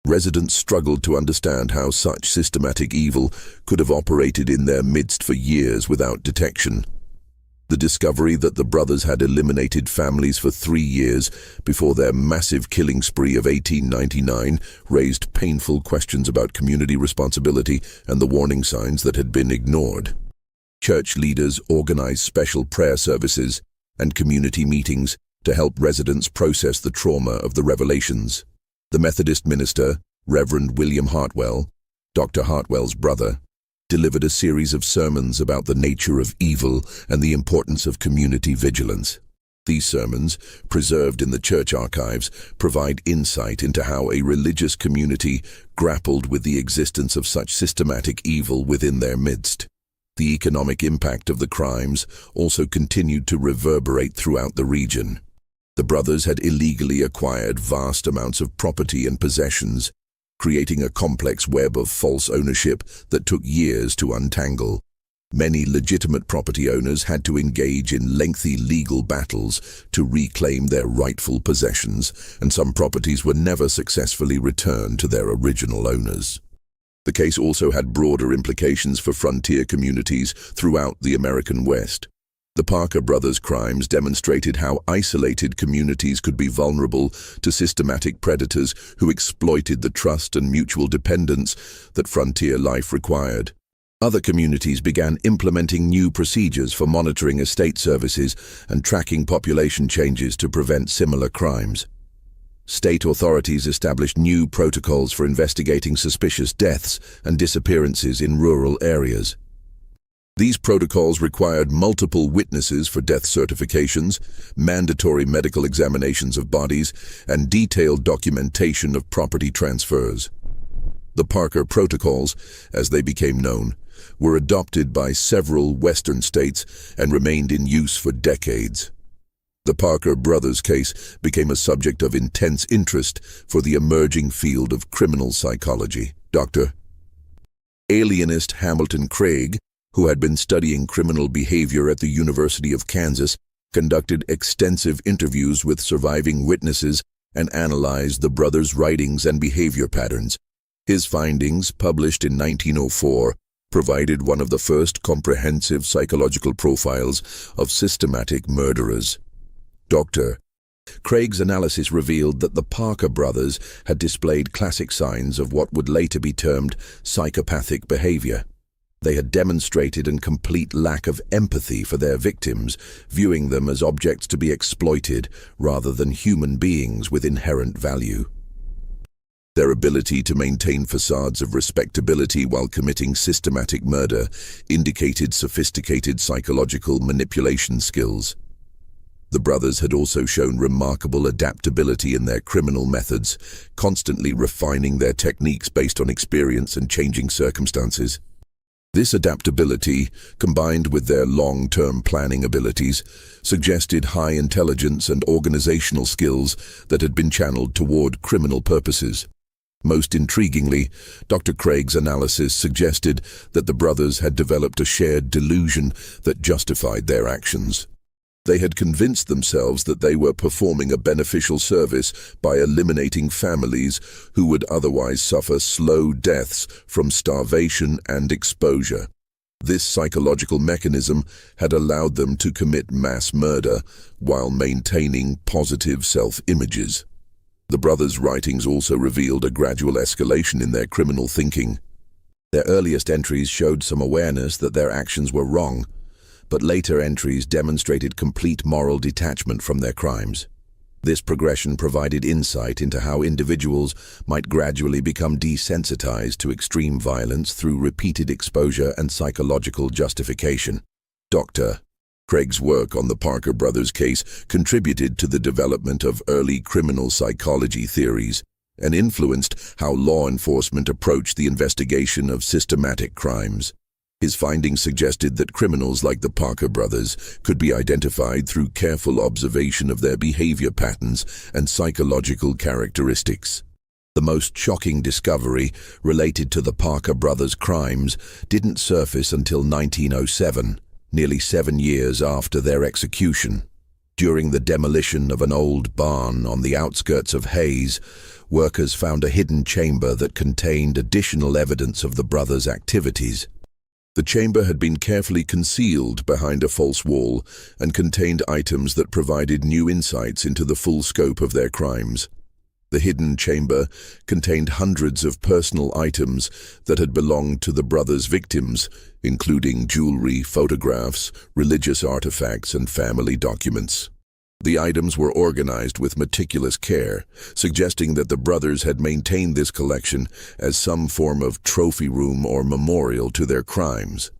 Residents struggled to understand how such systematic evil could have operated in their midst for years without detection. The discovery that the brothers had eliminated families for 3 years before their massive killing spree of 1899 raised painful questions about community responsibility and the warning signs that had been ignored. Church leaders organized special prayer services and community meetings to help residents process the trauma of the revelations. The Methodist minister, Reverend William Hartwell, Dr. Hartwell's brother, delivered a series of sermons about the nature of evil and the importance of community vigilance. These sermons, preserved in the church archives, provide insight into how a religious community grappled with the existence of such systematic evil within their midst. The economic impact of the crimes also continued to reverberate throughout the region. The brothers had illegally acquired vast amounts of property and possessions, creating a complex web of false ownership that took years to untangle. Many legitimate property owners had to engage in lengthy legal battles to reclaim their rightful possessions, and some properties were never successfully returned to their original owners. The case also had broader implications for frontier communities throughout the American West. The Parker brothers' crimes demonstrated how isolated communities could be vulnerable to systematic predators who exploited the trust and mutual dependence that frontier life required. Other communities began implementing new procedures for monitoring estate services and tracking population changes to prevent similar crimes. State authorities established new protocols for investigating suspicious deaths and disappearances in rural areas. These protocols required multiple witnesses for death certifications, mandatory medical examinations of bodies, and detailed documentation of property transfers. The Parker Protocols, as they became known, were adopted by several Western states and remained in use for decades. The Parker brothers' case became a subject of intense interest for the emerging field of criminal psychology. Dr. Alienist Hamilton Craig, who had been studying criminal behavior at the University of Kansas, conducted extensive interviews with surviving witnesses and analyzed the brothers' writings and behavior patterns. His findings, published in 1904, provided one of the first comprehensive psychological profiles of systematic murderers. Dr. Craig's analysis revealed that the Parker brothers had displayed classic signs of what would later be termed psychopathic behavior. They had demonstrated a complete lack of empathy for their victims, viewing them as objects to be exploited rather than human beings with inherent value. Their ability to maintain facades of respectability while committing systematic murder indicated sophisticated psychological manipulation skills. The brothers had also shown remarkable adaptability in their criminal methods, constantly refining their techniques based on experience and changing circumstances. This adaptability, combined with their long-term planning abilities, suggested high intelligence and organizational skills that had been channeled toward criminal purposes. Most intriguingly, Dr. Craig's analysis suggested that the brothers had developed a shared delusion that justified their actions. They had convinced themselves that they were performing a beneficial service by eliminating families who would otherwise suffer slow deaths from starvation and exposure. This psychological mechanism had allowed them to commit mass murder while maintaining positive self-images. The brothers' writings also revealed a gradual escalation in their criminal thinking. Their earliest entries showed some awareness that their actions were wrong, but later entries demonstrated complete moral detachment from their crimes. This progression provided insight into how individuals might gradually become desensitized to extreme violence through repeated exposure and psychological justification. Dr. Craig's work on the Parker brothers' case contributed to the development of early criminal psychology theories and influenced how law enforcement approached the investigation of systematic crimes. His findings suggested that criminals like the Parker brothers could be identified through careful observation of their behavior patterns and psychological characteristics. The most shocking discovery related to the Parker brothers' crimes didn't surface until 1907. nearly 7 years after their execution. During the demolition of an old barn on the outskirts of Hayes, workers found a hidden chamber that contained additional evidence of the brothers' activities. The chamber had been carefully concealed behind a false wall and contained items that provided new insights into the full scope of their crimes. The hidden chamber contained hundreds of personal items that had belonged to the brothers' victims, including jewelry, photographs, religious artifacts, and family documents. The items were organized with meticulous care, suggesting that the brothers had maintained this collection as some form of trophy room or memorial to their crimes.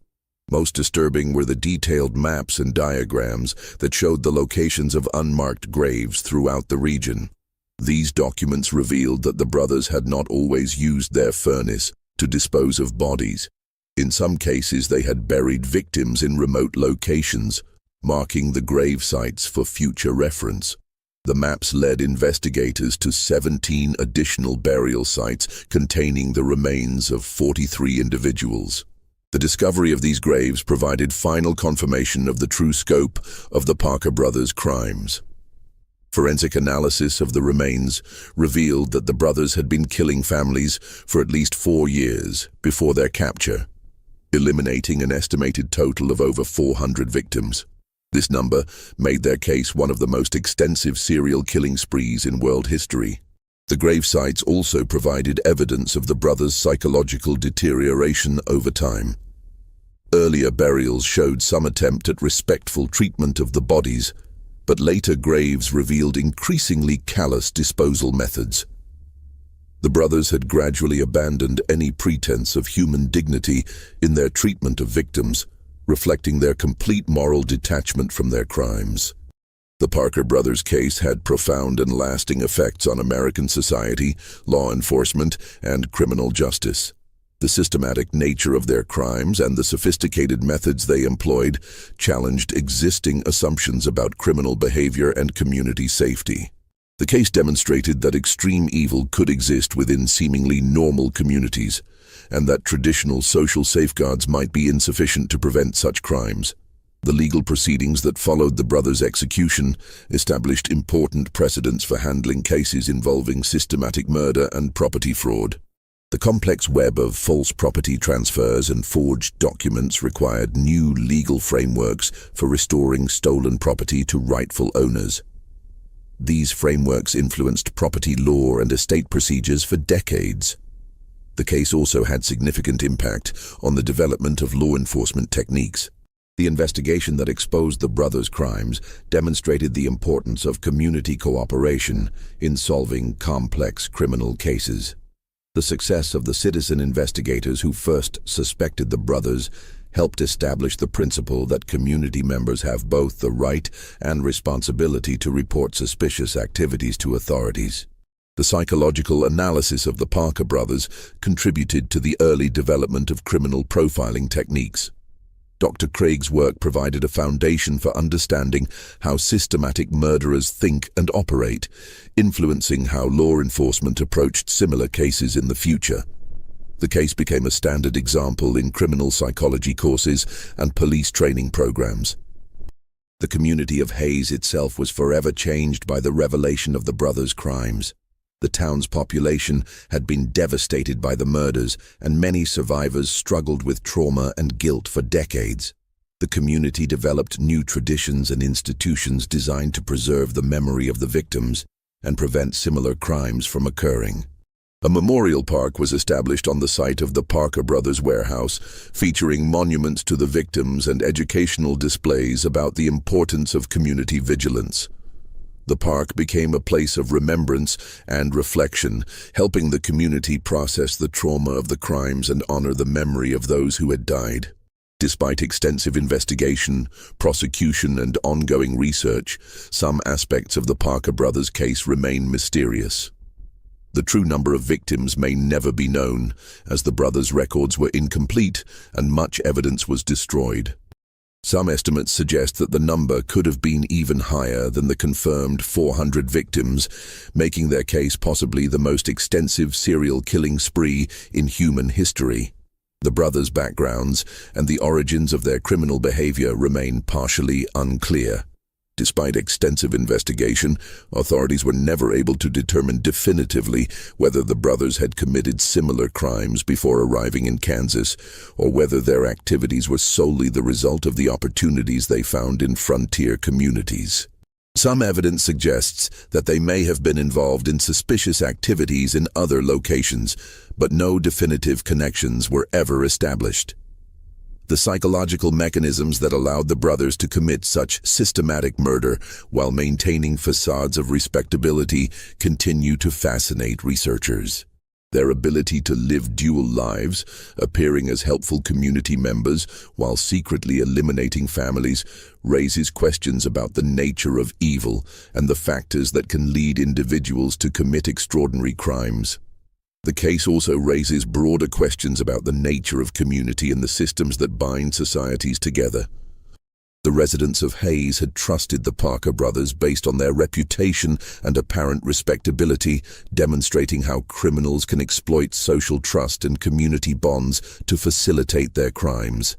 Most disturbing were the detailed maps and diagrams that showed the locations of unmarked graves throughout the region. These documents revealed that the brothers had not always used their furnace to dispose of bodies. In some cases, they had buried victims in remote locations, marking the grave sites for future reference. The maps led investigators to 17 additional burial sites containing the remains of 43 individuals. The discovery of these graves provided final confirmation of the true scope of the Parker brothers' crimes. Forensic analysis of the remains revealed that the brothers had been killing families for at least 4 years before their capture, eliminating an estimated total of over 400 victims. This number made their case one of the most extensive serial killing sprees in world history. The grave sites also provided evidence of the brothers' psychological deterioration over time. Earlier burials showed some attempt at respectful treatment of the bodies, but later graves revealed increasingly callous disposal methods. The brothers had gradually abandoned any pretense of human dignity in their treatment of victims, reflecting their complete moral detachment from their crimes. The Parker brothers' case had profound and lasting effects on American society, law enforcement, and criminal justice. The systematic nature of their crimes and the sophisticated methods they employed challenged existing assumptions about criminal behavior and community safety. The case demonstrated that extreme evil could exist within seemingly normal communities, and that traditional social safeguards might be insufficient to prevent such crimes. The legal proceedings that followed the brothers' execution established important precedents for handling cases involving systematic murder and property fraud. The complex web of false property transfers and forged documents required new legal frameworks for restoring stolen property to rightful owners. These frameworks influenced property law and estate procedures for decades. The case also had significant impact on the development of law enforcement techniques. The investigation that exposed the brothers' crimes demonstrated the importance of community cooperation in solving complex criminal cases. The success of the citizen investigators who first suspected the brothers helped establish the principle that community members have both the right and responsibility to report suspicious activities to authorities. The psychological analysis of the Parker brothers contributed to the early development of criminal profiling techniques. Dr. Craig's work provided a foundation for understanding how systematic murderers think and operate, influencing how law enforcement approached similar cases in the future. The case became a standard example in criminal psychology courses and police training programs. The community of Hayes itself was forever changed by the revelation of the brothers' crimes. The town's population had been devastated by the murders, and many survivors struggled with trauma and guilt for decades. The community developed new traditions and institutions designed to preserve the memory of the victims and prevent similar crimes from occurring. A memorial park was established on the site of the Parker brothers' warehouse, featuring monuments to the victims and educational displays about the importance of community vigilance. The park became a place of remembrance and reflection, helping the community process the trauma of the crimes and honor the memory of those who had died. Despite extensive investigation, prosecution, and ongoing research, some aspects of the Parker brothers' case remain mysterious. The true number of victims may never be known, as the brothers' records were incomplete and much evidence was destroyed. Some estimates suggest that the number could have been even higher than the confirmed 400 victims, making their case possibly the most extensive serial killing spree in human history. The brothers' backgrounds and the origins of their criminal behavior remain partially unclear. Despite extensive investigation, authorities were never able to determine definitively whether the brothers had committed similar crimes before arriving in Kansas, or whether their activities were solely the result of the opportunities they found in frontier communities. Some evidence suggests that they may have been involved in suspicious activities in other locations, but no definitive connections were ever established. The psychological mechanisms that allowed the brothers to commit such systematic murder while maintaining facades of respectability continue to fascinate researchers. Their ability to live dual lives, appearing as helpful community members while secretly eliminating families, raises questions about the nature of evil and the factors that can lead individuals to commit extraordinary crimes. The case also raises broader questions about the nature of community and the systems that bind societies together. The residents of Hayes had trusted the Parker brothers based on their reputation and apparent respectability, demonstrating how criminals can exploit social trust and community bonds to facilitate their crimes.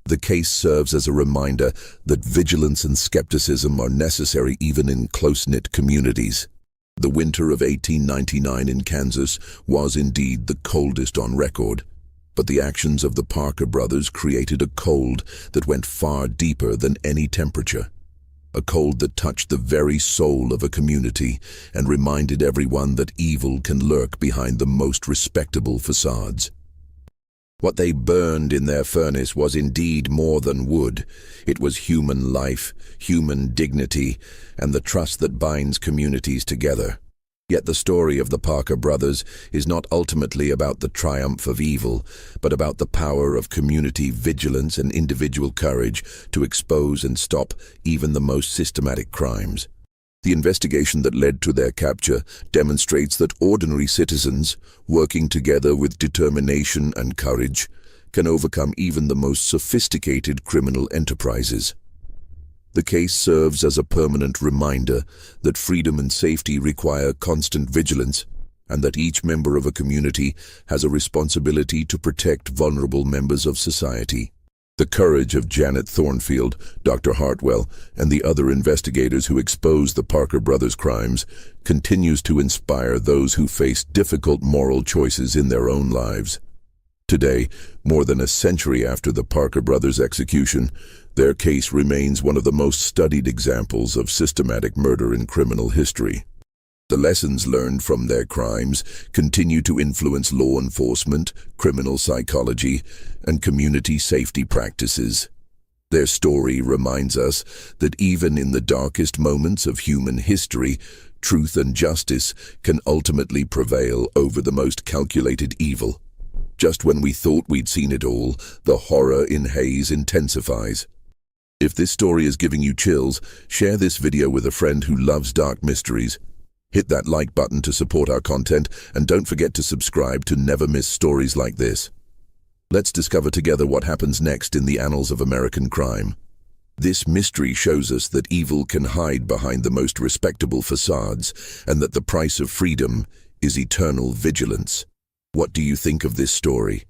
The case serves as a reminder that vigilance and skepticism are necessary even in close-knit communities. The winter of 1899 in Kansas was indeed the coldest on record, but the actions of the Parker brothers created a cold that went far deeper than any temperature. A cold that touched the very soul of a community and reminded everyone that evil can lurk behind the most respectable facades. What they burned in their furnace was indeed more than wood. It was human life, human dignity, and the trust that binds communities together. Yet the story of the Parker brothers is not ultimately about the triumph of evil, but about the power of community vigilance and individual courage to expose and stop even the most systematic crimes. The investigation that led to their capture demonstrates that ordinary citizens, working together with determination and courage, can overcome even the most sophisticated criminal enterprises. The case serves as a permanent reminder that freedom and safety require constant vigilance, and that each member of a community has a responsibility to protect vulnerable members of society. The courage of Janet Thornfield, Dr. Hartwell, and the other investigators who exposed the Parker brothers' crimes continues to inspire those who face difficult moral choices in their own lives. Today, more than a century after the Parker brothers' execution, their case remains one of the most studied examples of systematic murder in criminal history. The lessons learned from their crimes continue to influence law enforcement, criminal psychology, and community safety practices. Their story reminds us that even in the darkest moments of human history, truth and justice can ultimately prevail over the most calculated evil. Just when we thought we'd seen it all, the horror in Hayes intensifies. If this story is giving you chills, share this video with a friend who loves dark mysteries. Hit that like button to support our content, and don't forget to subscribe to never miss stories like this. Let's discover together what happens next in the annals of American crime. This mystery shows us that evil can hide behind the most respectable facades, and that the price of freedom is eternal vigilance. What do you think of this story?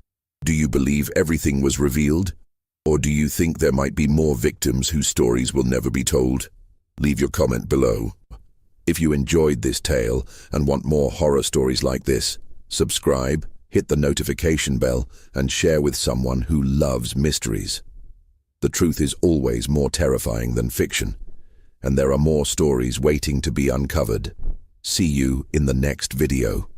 Do you believe everything was revealed? Or do you think there might be more victims whose stories will never be told? Leave your comment below. If you enjoyed this tale and want more horror stories like this, subscribe, hit the notification bell, and share with someone who loves mysteries. The truth is always more terrifying than fiction, and there are more stories waiting to be uncovered. See you in the next video.